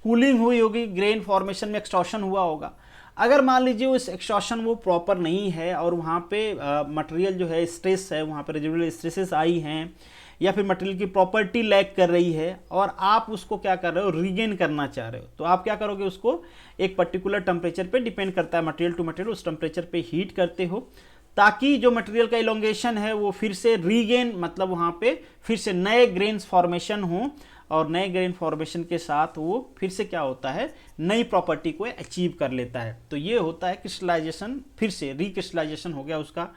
कूलिंग हुई होगी, ग्रेन फॉर्मेशन में एक्सट्रॉशन हुआ होगा। अगर मान लीजिए उस एक्सट्रॉशन वो प्रॉपर नहीं है और वहाँ पे मटेरियल जो है स्ट्रेस है, वहाँ पे रेजिडुअल स्ट्रेसेस आई हैं, या फिर मटेरियल की प्रॉपर्टी लैग कर रही है और आप उसको क्या कर रहे हो, रीगेन करना चाह रहे हो, तो आप क्या करोगे, उसको एक पर्टिकुलर टेम्परेचर पे डिपेंड करता है, मटेरियल टू मटेरियल, उस टेम्परेचर पे हीट करते हो ताकि जो मटेरियल का इलोंगेशन है वो फिर से रीगेन, मतलब वहाँ पे फिर से नए ग्रेन्स फॉर्मेशन हो, और नए ग्रेन फॉर्मेशन के साथ वो फिर से क्या होता है, नई प्रॉपर्टी को अचीव कर लेता है। तो ये होता है क्रिस्टलाइजेशन, फिर से रिक्रिस्टलाइजेशन हो गया उसका।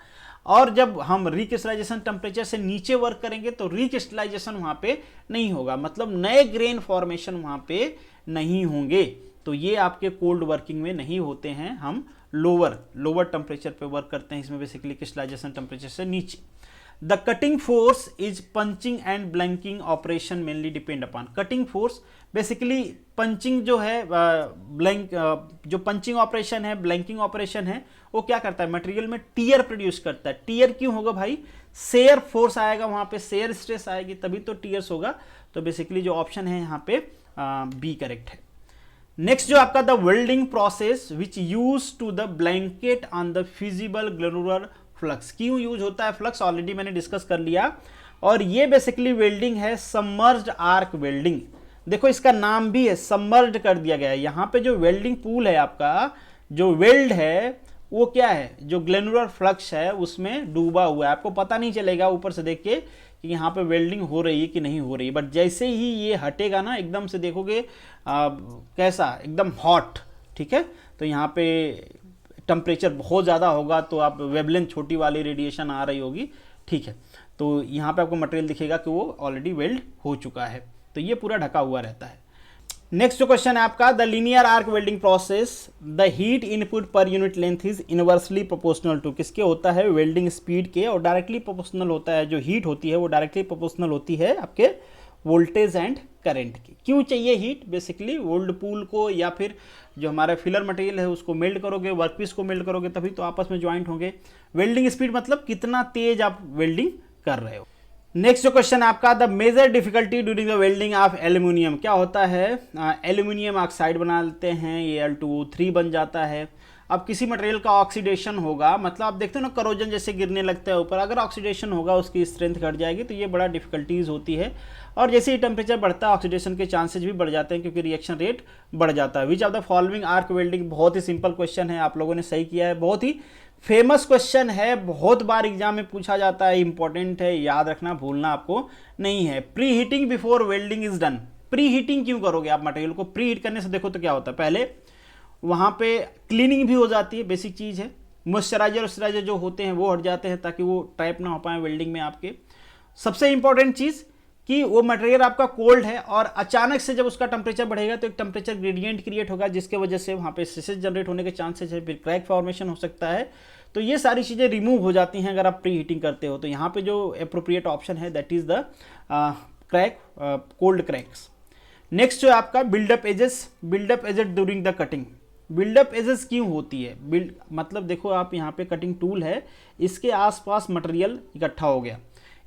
और जब हम रिक्रिस्टलाइजेशन टेम्परेचर से नीचे वर्क करेंगे तो रिक्रिस्टलाइजेशन वहाँ पे नहीं होगा, मतलब नए ग्रेन फॉर्मेशन वहाँ पे नहीं होंगे। तो ये आपके कोल्ड वर्किंग में नहीं होते हैं, हम लोअर टेम्परेचर पे वर्क करते हैं, इसमें बेसिकली क्रिस्टलाइजेशन टेम्परेचर से नीचे। The cutting force is punching and blanking operation mainly depend upon. Cutting force basically punching जो है, ब्लैंक जो पंचिंग ऑपरेशन है, ब्लैंकिंग ऑपरेशन है, वो क्या करता है, मटेरियल में टीयर प्रोड्यूस करता है। टीयर क्यों होगा भाई? शेयर फोर्स आएगा वहां पे, शेयर स्ट्रेस आएगी, तभी तो टीयर्स होगा। तो बेसिकली जो ऑप्शन है यहाँ पे बी करेक्ट है। नेक्स्ट जो आपका the welding process which use to the blanket on the fusible granular flux. क्यों यूज होता है फ्लक्स, ऑलरेडी मैंने डिस्कस कर लिया। और ये बेसिकली वेल्डिंग है सबमर्ज्ड आर्क वेल्डिंग। देखो इसका नाम भी है, सबमर्ज्ड कर दिया गया है। यहाँ पे जो वेल्डिंग पूल है आपका, जो वेल्ड है वो क्या है, जो ग्लैनुलर फ्लक्स है उसमें डूबा हुआ है। आपको पता नहीं चलेगा ऊपर से देख के कि यहाँ पे वेल्डिंग हो रही है कि नहीं हो रही है, बट जैसे ही ये हटेगा ना, एकदम से देखोगे कैसा, एकदम हॉट, ठीक है। तो यहाँ पे टेम्परेचर बहुत ज़्यादा होगा तो आप वेवलेंथ छोटी वाली रेडिएशन आ रही होगी, ठीक है। तो यहाँ पे आपको मटेरियल दिखेगा कि वो ऑलरेडी वेल्ड हो चुका है, तो ये पूरा ढका हुआ रहता है। नेक्स्ट जो क्वेश्चन है आपका, the linear arc welding process, the heat input per unit length is inversely proportional to. किसके होता है? वेल्डिंग स्पीड के, और डायरेक्टली प्रोपोर्शनल होता है। जो हीट होती है वो डायरेक्टली प्रोपोर्शनल होती है आपके वोल्टेज एंड करंट की। क्यों चाहिए हीट? बेसिकली वोल्ड पूल को या फिर जो हमारा फिलर मटेरियल है उसको मेल्ट करोगे, वर्कपीस को मेल्ट करोगे, तभी तो आपस में ज्वाइंट होंगे। वेल्डिंग स्पीड मतलब कितना तेज आप वेल्डिंग कर रहे हो। नेक्स्ट जो क्वेश्चन आपका, the major difficulty during the welding of aluminium. क्या होता है, एल्यूमिनियम ऑक्साइड बना लेते हैं, ये Al2O3 बन जाता है। अब किसी मटेरियल का ऑक्सीडेशन होगा, मतलब आप देखते हो ना करोजन जैसे गिरने लगता है ऊपर, अगर ऑक्सीडेशन होगा उसकी स्ट्रेंथ घट जाएगी, तो ये बड़ा डिफिकल्टीज होती है। और जैसे ही टेम्परेचर बढ़ता है ऑक्सीडेशन के चांसेस भी बढ़ जाते हैं, क्योंकि रिएक्शन रेट बढ़ जाता है। Which of the following arc welding, बहुत ही सिंपल क्वेश्चन है, आप लोगों ने सही किया है, बहुत ही फेमस क्वेश्चन है, बहुत बार एग्जाम में पूछा जाता है, इंपॉर्टेंट है, याद रखना, भूलना आपको नहीं है। Pre heating before welding is done. Pre heating क्यों करोगे आप मटेरियल को? प्री हीट करने से देखो तो क्या होता है, पहले वहाँ पे क्लीनिंग भी हो जाती है, बेसिक चीज़ है। मॉइस्चराइजर जो होते हैं वो हट जाते हैं ताकि वो ट्रैप ना हो पाए वेल्डिंग में आपके। सबसे इंपॉर्टेंट चीज़ कि वो मटेरियल आपका कोल्ड है और अचानक से जब उसका टेम्परेचर बढ़ेगा तो एक टेम्परेचर ग्रेडियंट क्रिएट होगा, जिसके वजह से वहाँ पे स्ट्रेसेस जनरेट होने के चांसेस है, फिर क्रैक फॉर्मेशन हो सकता है। तो ये सारी चीज़ें रिमूव हो जाती हैं अगर आप प्री हीटिंग करते हो। तो यहाँ पे जो अप्रोप्रिएट ऑप्शन है that is the cold cracks. Next जो आपका buildup edges, buildup edges during the cutting. Buildup edges क्यों होती है? मतलब देखो आप यहाँ पे कटिंग टूल है, इसके आसपास मटेरियल इकट्ठा हो गया,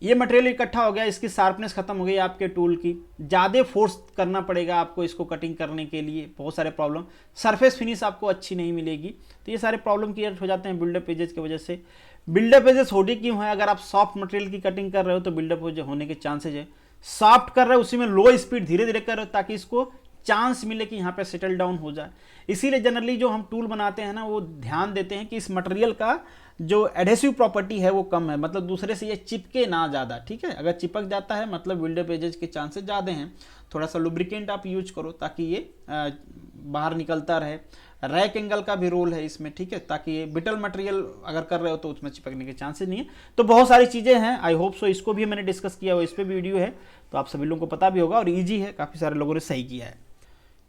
ये मटेरियल इकट्ठा हो गया, इसकी शार्पनेस खत्म हो गई आपके टूल की, ज़्यादा फोर्स करना पड़ेगा आपको इसको कटिंग करने के लिए, बहुत सारे प्रॉब्लम, सरफेस फिनिश आपको अच्छी नहीं मिलेगी। तो ये सारे प्रॉब्लम क्रिएट हो जाते हैं बिल्डअप एजेस की वजह से। बिल्डअप एजेस होती क्यों है? अगर आप सॉफ्ट मटेरियल की कटिंग कर रहे हो तो बिल्डअप होने के चांसेज है। सॉफ्ट कर रहे हो उसी में लो स्पीड धीरे धीरे कर रहे हो ताकि इसको चांस मिले कि यहाँ पे सेटल डाउन हो जाए। इसीलिए जनरली जो हम टूल बनाते हैं ना वो ध्यान देते हैं कि इस मटेरियल का जो एडहेसिव प्रॉपर्टी है वो कम है, मतलब दूसरे से ये चिपके ना ज़्यादा, ठीक है। अगर चिपक जाता है मतलब विल्डअप एजेस के चांसेस ज़्यादा हैं। थोड़ा सा लुब्रिकेंट आप यूज करो ताकि ये बाहर निकलता रहे। रैक एंगल का भी रोल है इसमें, ठीक है, ताकि ये बिटल मटेरियल अगर कर रहे हो तो उसमें चिपकने के चांसेस नहीं है। तो बहुत सारी चीज़ें हैं, आई होप सो इसको भी मैंने डिस्कस किया हुआ, इस पर भी वीडियो है तो आप सभी लोगों को पता भी होगा और ईजी है, काफ़ी सारे लोगों ने सही किया है।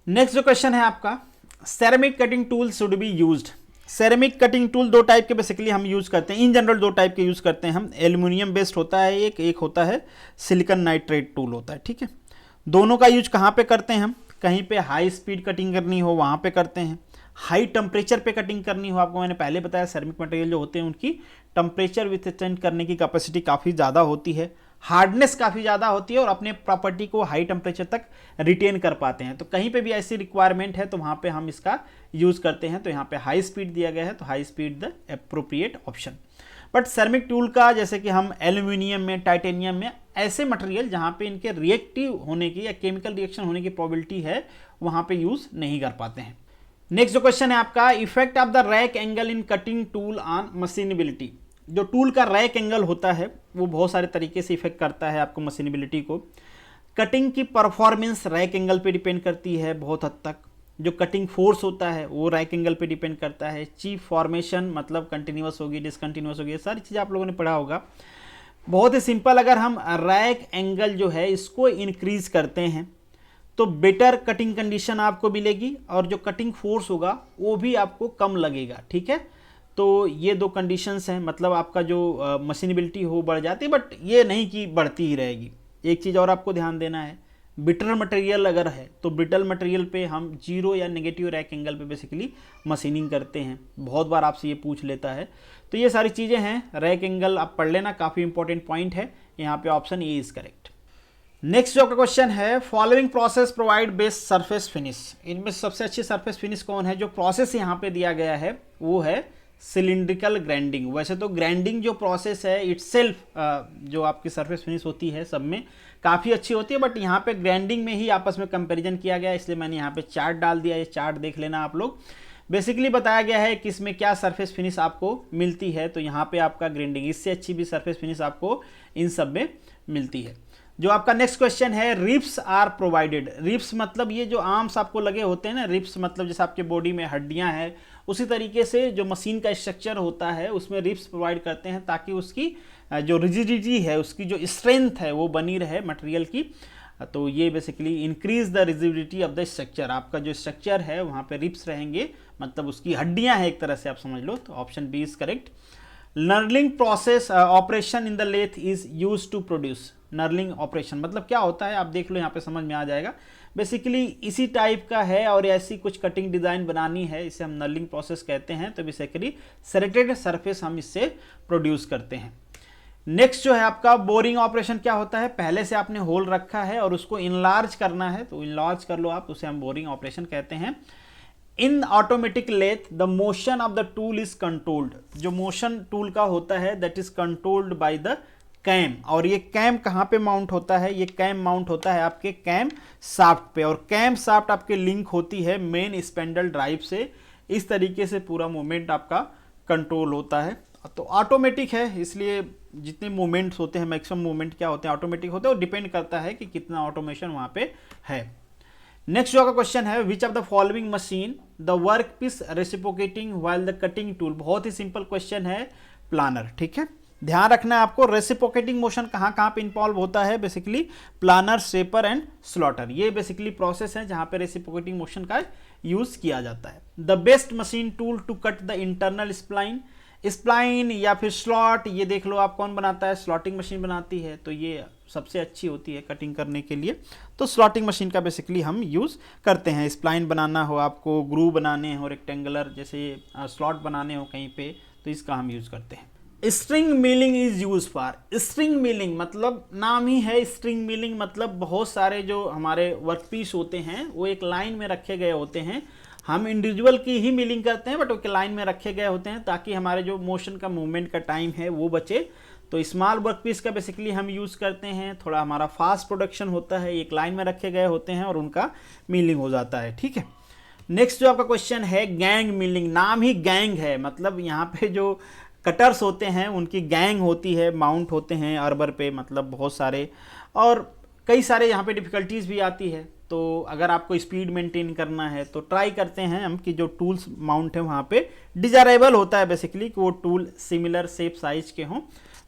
नेक्स्ट जो क्वेश्चन है आपका, ceramic cutting tool should be used. Ceramic cutting tool दो टाइप के बेसिकली हम यूज़ करते हैं, इन जनरल दो टाइप के यूज़ करते हैं हम। एल्यूमिनियम बेस्ड होता है एक होता है सिलिकॉन नाइट्रेट टूल होता है, ठीक है। दोनों का यूज कहाँ पे करते हैं हम, कहीं पे हाई स्पीड कटिंग करनी हो वहाँ पे करते हैं, हाई टेम्परेचर पे कटिंग करनी हो, आपको मैंने पहले बताया सेरेमिक मटेरियल जो होते हैं उनकी टेम्परेचर विथस्टैंड करने की कैपेसिटी काफ़ी ज़्यादा होती है, हार्डनेस काफ़ी ज़्यादा होती है और अपने प्रॉपर्टी को हाई टेम्परेचर तक रिटेन कर पाते हैं। तो कहीं पे भी ऐसी रिक्वायरमेंट है तो वहाँ पे हम इसका यूज़ करते हैं। तो यहाँ पे हाई स्पीड दिया गया है तो high speed the appropriate option. But ceramic tool का जैसे कि हम एल्यूमिनियम में, टाइटेनियम में, ऐसे मटेरियल जहाँ पे इनके रिएक्टिव होने की या केमिकल रिएक्शन होने की प्रोबेबिलिटी है वहाँ पे यूज़ नहीं कर पाते हैं। नेक्स्ट जो क्वेश्चन है आपका, effect of the rack angle in cutting tool on machinability. जो टूल का रैक एंगल होता है वो बहुत सारे तरीके से इफेक्ट करता है आपको मशीनेबिलिटी को। कटिंग की परफॉर्मेंस रैक एंगल पे डिपेंड करती है बहुत हद तक। जो कटिंग फोर्स होता है वो रैक एंगल पे डिपेंड करता है। चीप फॉर्मेशन मतलब कंटिन्यूअस होगी, डिसकंटिन्यूअस होगी, ये सारी चीज़ें आप लोगों ने पढ़ा होगा। बहुत ही सिंपल, अगर हम रैक एंगल जो है इसको इंक्रीज करते हैं तो बेटर कटिंग कंडीशन आपको मिलेगी और जो कटिंग फोर्स होगा वो भी आपको कम लगेगा, ठीक है। तो ये दो कंडीशंस हैं, मतलब आपका जो मशीनेबिलिटी हो बढ़ जाती है, बट ये नहीं कि बढ़ती ही रहेगी। एक चीज़ और आपको ध्यान देना है, बिटर मटेरियल अगर है तो ब्रिटल मटेरियल पे हम जीरो या नेगेटिव रैक एंगल पे बेसिकली मशीनिंग करते हैं। बहुत बार आपसे ये पूछ लेता है। तो ये सारी चीज़ें हैं, रैक एंगल आप पढ़ लेना, काफ़ी इंपॉर्टेंट पॉइंट है। यहाँ पे option A is correct. Next जो आपका क्वेश्चन है, following process provide best surface finish. इनमें सबसे अच्छी सरफेस फिनिश कौन है? जो प्रोसेस यहाँ पे दिया गया है वो है सिलिंड्रिकल ग्राइंडिंग। वैसे तो ग्राइंडिंग जो प्रोसेस है इटसेल्फ जो आपकी सरफेस फिनिश होती है सब में काफ़ी अच्छी होती है, बट यहाँ पे ग्राइंडिंग में ही आपस में कंपैरिजन किया गया है, इसलिए मैंने यहाँ पे चार्ट डाल दिया। ये चार्ट देख लेना आप लोग। बेसिकली बताया गया है कि इसमें क्या सरफेस फिनिश आपको मिलती है। तो यहाँ पे आपका ग्राइंडिंग, इससे अच्छी भी सरफेस फिनिश आपको इन सब में मिलती है। जो आपका नेक्स्ट क्वेश्चन है, रिप्स आर प्रोवाइडेड। रिप्स मतलब ये जो आर्म्स आपको लगे होते हैं ना, रिप्स मतलब जैसे आपके बॉडी में हड्डियां हैं, उसी तरीके से जो मशीन का स्ट्रक्चर होता है उसमें रिप्स प्रोवाइड करते हैं ताकि उसकी जो रिजिडिटी है, उसकी जो स्ट्रेंथ है वो बनी रहे मटेरियल की। तो ये basically increase the rigidity of the structure. आपका जो स्ट्रक्चर है वहाँ पे रिप्स रहेंगे, मतलब उसकी हड्डियाँ हैं एक तरह से आप समझ लो। तो option B is correct. Knurling process operation in the lathe is use to produce. Knurling operation मतलब क्या होता है आप देख लो, यहाँ पे समझ में आ जाएगा। बेसिकली इसी टाइप का है और ऐसी कुछ कटिंग डिज़ाइन बनानी है, इसे हम नर्लिंग प्रोसेस कहते हैं। तो बेसिकली सेरेटेड सरफेस हम इससे प्रोड्यूस करते हैं। नेक्स्ट जो है आपका बोरिंग ऑपरेशन क्या होता है? पहले से आपने होल रखा है और उसको इनलार्ज करना है, तो इनलार्ज कर लो आप, उसे हम बोरिंग ऑपरेशन कहते हैं। In automatic lathe the motion of the tool is controlled. जो मोशन टूल का होता है that is controlled by the cam. और ये कैम कहाँ पे माउंट होता है? ये कैम माउंट होता है आपके कैम शाफ्ट पे, और कैम शाफ्ट आपके लिंक होती है मेन स्पेंडल ड्राइव से। इस तरीके से पूरा मूवमेंट आपका कंट्रोल होता है। तो ऑटोमेटिक है, इसलिए जितने मूवमेंट्स होते हैं, मैक्सिमम मूवमेंट क्या होते हैं ऑटोमेटिक होते हैं, और डिपेंड करता है कि कितना ऑटोमेशन वहाँ पे है। नेक्स्ट जो आपका क्वेश्चन है, which of the following machine the work piece reciprocating while the cutting tool. बहुत ही सिंपल क्वेश्चन है, प्लानर। ठीक है, ध्यान रखना है आपको, रेसिप्रोकेटिंग मोशन कहाँ कहाँ पे इन्वॉल्व होता है? Basically planer, shaper and slotter. ये बेसिकली प्रोसेस है जहाँ पे रेसिप्रोकेटिंग मोशन का यूज किया जाता है। The best machine tool to cut the internal spline. Spline या फिर स्लॉट, ये देख लो आप कौन बनाता है? स्लॉटिंग मशीन बनाती है। तो ये सबसे अच्छी होती है कटिंग करने के लिए। तो स्लॉटिंग मशीन का बेसिकली हम यूज़ करते हैं। स्प्लाइन बनाना हो आपको, ग्रू बनाने हो रेक्टेंगुलर, जैसे स्लॉट बनाने हो कहीं पे, तो इसका हम यूज़ करते हैं। String milling is use for. String milling मतलब नाम ही है, स्ट्रिंग मिलिंग मतलब बहुत सारे जो हमारे वर्कपीस होते हैं वो एक लाइन में रखे गए होते हैं। हम इंडिविजुअल की ही मिलिंग करते हैं, बट वो लाइन में रखे गए होते हैं ताकि हमारे जो मोशन का मूवमेंट का टाइम है वो बचे। तो स्मॉल वर्कपीस का बेसिकली हम यूज़ करते हैं, थोड़ा हमारा फास्ट प्रोडक्शन होता है, एक लाइन में रखे गए होते हैं और उनका मिलिंग हो जाता है, ठीक है। नेक्स्ट जो आपका क्वेश्चन है गैंग मिलिंग, नाम ही गैंग है, मतलब यहाँ पे जो कटर्स होते हैं उनकी गैंग होती है, माउंट होते हैं अर्बर पे, मतलब बहुत सारे, और कई सारे यहाँ पे डिफ़िकल्टीज भी आती है। तो अगर आपको स्पीड मेंटेन करना है तो ट्राई करते हैं हम कि जो टूल्स माउंट है वहाँ पे डिजायरेबल होता है बेसिकली कि वो टूल सिमिलर शेप साइज के हों,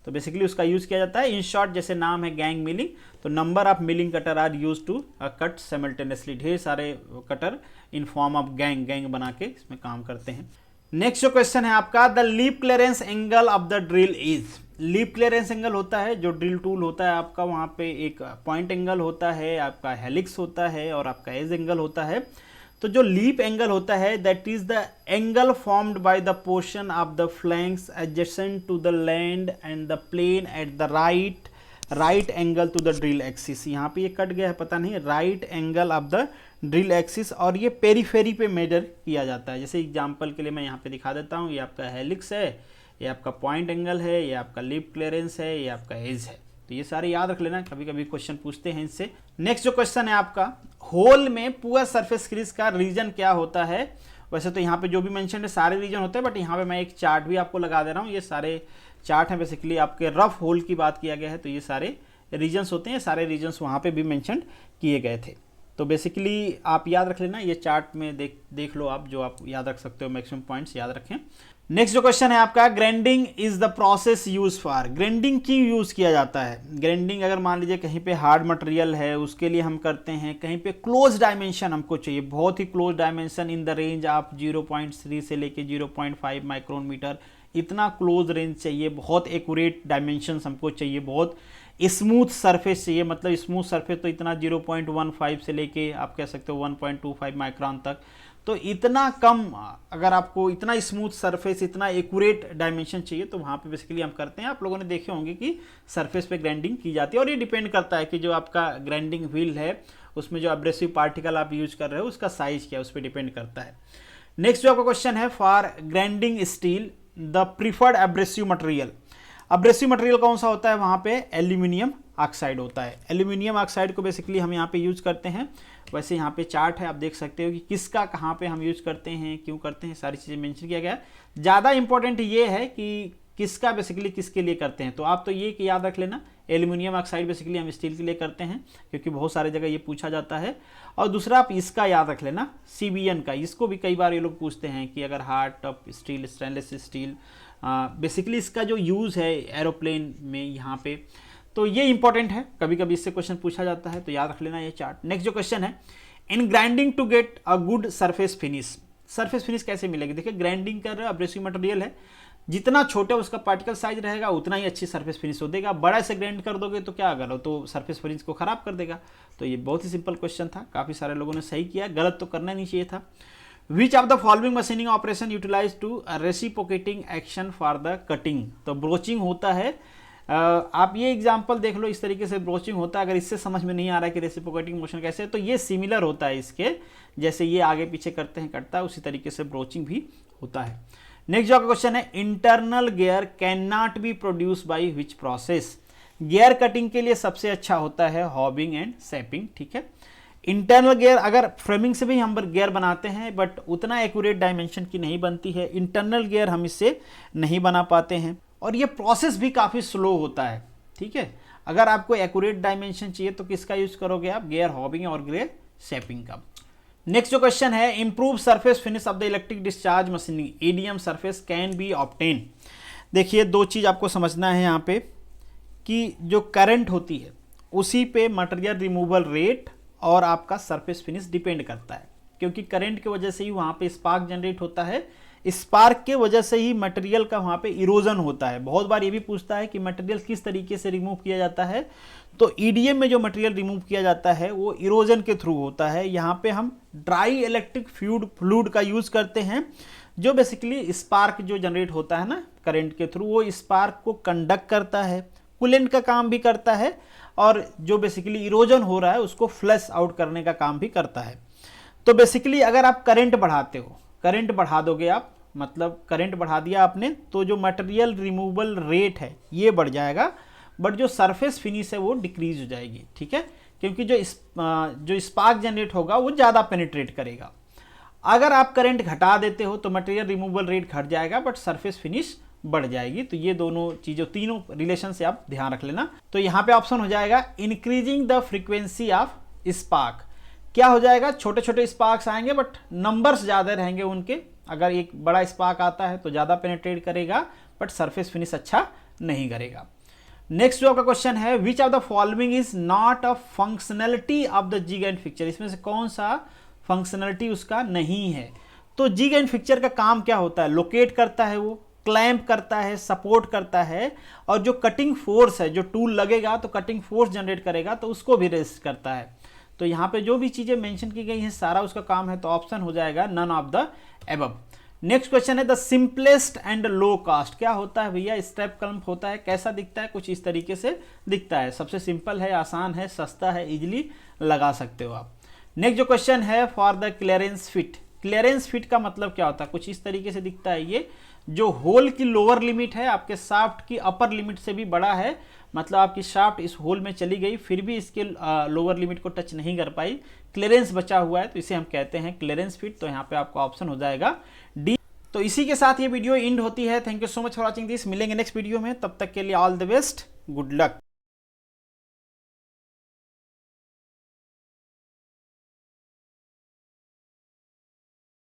तो बेसिकली उसका यूज़ किया जाता है। इन शॉर्ट जैसे नाम है गैंग मिलिंग, तो number of milling cutter are use to cut simultaneously, ढेर सारे cutter in form of gang बना के इसमें काम करते हैं। नेक्स्ट जो क्वेश्चन है आपका, the lip clearance angle of the drill is. Lip clearance angle होता है जो ड्रिल टूल होता है आपका, वहाँ पे एक पॉइंट एंगल होता है, आपका हेलिक्स होता है और आपका एज एंगल होता है। तो जो लीप एंगल होता है that is the angle formed by the portion of the flanks adjacent to the land and the plane at the right angle to the drill axis. यहाँ पे ये कट गया है पता नहीं, right angle of the drill axis, और ये पेरीफेरी पे मेजर किया जाता है। जैसे एग्जांपल के लिए मैं यहाँ पे दिखा देता हूँ, ये आपका हेलिक्स है, ये आपका पॉइंट एंगल है, ये आपका लीप क्लियरेंस है, ये आपका एज है। तो ये सारे याद रख लेना, कभी कभी क्वेश्चन पूछते हैं इससे। नेक्स्ट जो क्वेश्चन है आपका, होल में पुअर सरफेस क्रीज का रीजन क्या होता है। वैसे तो यहाँ पे जो भी मेंशन है सारे रीजन होते हैं, बट यहाँ पे मैं एक चार्ट भी आपको लगा दे रहा हूँ, ये सारे चार्ट हैं बेसिकली, आपके रफ होल की बात किया गया है, तो ये सारे रीजन्स होते हैं, सारे रीजन्स वहाँ पे भी मेंशन किए गए थे। तो बेसिकली आप याद रख लेना, ये चार्ट में देख लो आप, जो आप याद रख सकते हो, मैक्सिमम पॉइंट्स याद रखें। नेक्स्ट जो क्वेश्चन है आपका, grinding is the process use for. Grinding की यूज किया जाता है। ग्राइंडिंग अगर मान लीजिए कहीं पे हार्ड मटेरियल है उसके लिए हम करते हैं, कहीं पे क्लोज डायमेंशन हमको चाहिए, बहुत ही close dimension in the range of 0.3 से लेके 0.5 माइक्रोन मीटर, इतना क्लोज रेंज चाहिए, बहुत एक्यूरेट डायमेंशन हमको चाहिए, बहुत स्मूथ सरफेस चाहिए, मतलब स्मूथ सरफेस तो इतना 0.15 से लेके आप कह सकते हो 1.25 माइक्रोन तक। तो इतना कम, अगर आपको इतना स्मूथ सरफेस, इतना एक्यूरेट डायमेंशन चाहिए तो वहाँ पे बेसिकली हम करते हैं। आप लोगों ने देखे होंगे कि सरफेस पे ग्राइंडिंग की जाती है, और ये डिपेंड करता है कि जो आपका ग्राइंडिंग व्हील है उसमें जो एब्रेसिव पार्टिकल आप यूज कर रहे हो उसका साइज क्या है, उस पर डिपेंड करता है। नेक्स्ट जो आपका क्वेश्चन है, for grinding steel the preferred abrasive material. Abrasive material कौन सा होता है, वहाँ पे एल्यूमिनियम ऑक्साइड होता है। एल्यूमिनियम ऑक्साइड को बेसिकली हम यहाँ पे यूज करते हैं। वैसे यहाँ पे चार्ट है, आप देख सकते हो कि किसका कहाँ पे हम यूज करते हैं, क्यों करते हैं, सारी चीज़ें मेंशन किया गया है। ज़्यादा इंपॉर्टेंट ये है कि किसका बेसिकली किसके लिए करते हैं, तो आप तो ये कि याद रख लेना, एल्यूमिनियम ऑक्साइड बेसिकली हम स्टील के लिए करते हैं, क्योंकि बहुत सारे जगह ये पूछा जाता है। और दूसरा आप इसका याद रख लेना, CBN का, इसको भी कई बार ये लोग पूछते हैं कि अगर hard tough steel, stainless steel, basically इसका जो यूज़ है एरोप्लेन में यहाँ पे, तो ये इंपॉर्टेंट है, कभी कभी इससे क्वेश्चन पूछा जाता है, तो याद रख लेना ये चार्ट। नेक्स्ट जो क्वेश्चन है, in grinding to get a good surface finish. Surface finish कैसे मिलेगी, देखिए ग्राइंडिंग कर रहे हो, एब्रेसिव मटेरियल है, जितना छोटा उसका पार्टिकल साइज रहेगा उतना ही अच्छी सरफेस फिनिश हो देगा। बड़ा से ग्राइंड कर दोगे तो क्या करो, तो सरफेस फिनिश को खराब कर देगा। तो ये बहुत ही सिंपल क्वेश्चन था, काफ़ी सारे लोगों ने सही किया, गलत तो करना नहीं चाहिए था। Which of the following machining operation utilize to reciprocating action for the cutting. तो ब्रोचिंग होता है, आप ये एग्जांपल देख लो, इस तरीके से ब्रोचिंग होता है। अगर इससे समझ में नहीं आ रहा है कि रेसिप्रोकेटिंग मोशन कैसे है, तो ये सिमिलर होता है इसके, जैसे ये आगे पीछे करते हैं कटता है, उसी तरीके से ब्रोचिंग भी होता है। नेक्स्ट जो क्वेश्चन है, internal gear can not be produce by which process. Gear cutting के लिए सबसे अच्छा होता है हॉबिंग एंड शैपिंग, ठीक है। इंटरनल गियर, अगर फ्रेमिंग से भी हम गियर बनाते हैं बट उतना एक्यूरेट डायमेंशन की नहीं बनती है, इंटरनल गियर हम इससे नहीं बना पाते हैं, और ये प्रोसेस भी काफ़ी स्लो होता है, ठीक है। अगर आपको एक्यूरेट डायमेंशन चाहिए तो किसका यूज करोगे आप, गियर हॉबिंग और गियर शैपिंग का। नेक्स्ट जो क्वेश्चन है, improve surface finish off the electric discharge machining, EDM surface can be obtain. देखिए दो चीज़ आपको समझना है यहाँ पे, कि जो करंट होती है उसी पे मटेरियल रिमूवल रेट और आपका सरफेस फिनिश डिपेंड करता है, क्योंकि करंट की वजह से ही वहाँ पे स्पार्क जनरेट होता है, स्पार्क के वजह से ही मटेरियल का वहाँ पे इरोजन होता है। बहुत बार ये भी पूछता है कि मटेरियल किस तरीके से रिमूव किया जाता है, तो EDM में जो मटेरियल रिमूव किया जाता है वो इरोजन के थ्रू होता है। यहाँ पे हम ड्राई इलेक्ट्रिक फ्लूइड का यूज़ करते हैं, जो बेसिकली स्पार्क जो जनरेट होता है ना करंट के थ्रू, वो स्पार्क को कंडक्ट करता है, कूलेंट का काम भी करता है, और जो बेसिकली इरोजन हो रहा है उसको फ्लश आउट करने का काम भी करता है। तो बेसिकली अगर आप करंट बढ़ाते हो, करंट बढ़ा दोगे आप, मतलब करंट बढ़ा दिया आपने तो जो मटेरियल रिमूवल रेट है ये बढ़ जाएगा, बट जो सरफेस फिनिश है वो डिक्रीज हो जाएगी, ठीक है, क्योंकि जो स्पार्क जनरेट होगा वो ज़्यादा पेनिट्रेट करेगा। अगर आप करंट घटा देते हो तो मटेरियल रिमूवल रेट घट जाएगा बट सरफेस फिनिश बढ़ जाएगी। तो ये दोनों चीज़ों, तीनों रिलेशन से आप ध्यान रख लेना। तो यहाँ पे ऑप्शन हो जाएगा increasing the frequency of spark. क्या हो जाएगा, छोटे छोटे स्पार्क्स आएंगे बट नंबर्स ज़्यादा रहेंगे उनके। अगर एक बड़ा स्पार्क आता है तो ज़्यादा पेनिट्रेट करेगा बट सरफेस फिनिश अच्छा नहीं करेगा। नेक्स्ट जो आपका क्वेश्चन है, which of the following is not a functionality of the jig and fixture. इसमें से कौन सा फंक्शनलिटी उसका नहीं है। तो जिग एंड फिक्चर का काम क्या होता है, लोकेट करता है, वो क्लैंप करता है, सपोर्ट करता है, और जो कटिंग फोर्स है, जो टूल लगेगा तो कटिंग फोर्स जनरेट करेगा तो उसको भी रेजिस्ट करता है। तो यहाँ पे जो भी चीज़ें मेंशन की गई हैं सारा उसका काम है, तो ऑप्शन हो जाएगा none of the above. Next question है the simplest and low cost. क्या होता है भैया, स्टेप क्लैंप होता है, कैसा दिखता है, कुछ इस तरीके से दिखता है, सबसे सिंपल है, आसान है, सस्ता है, इजीली लगा सकते हो आप। नेक्स्ट जो क्वेश्चन है for the clearance fit. Clearance fit का मतलब क्या होता है, कुछ इस तरीके से दिखता है। ये जो होल की लोअर लिमिट है आपके शाफ्ट की अपर लिमिट से भी बड़ा है, मतलब आपकी शाफ्ट इस होल में चली गई फिर भी इसके लोअर लिमिट को टच नहीं कर पाई, क्लियरेंस बचा हुआ है, तो इसे हम कहते हैं क्लियरेंस फिट। तो यहाँ पे आपका ऑप्शन हो जाएगा डी। तो इसी के साथ ये वीडियो एंड होती है। Thank you so much for watching this. मिलेंगे नेक्स्ट वीडियो में, तब तक के लिए all the best, good luck.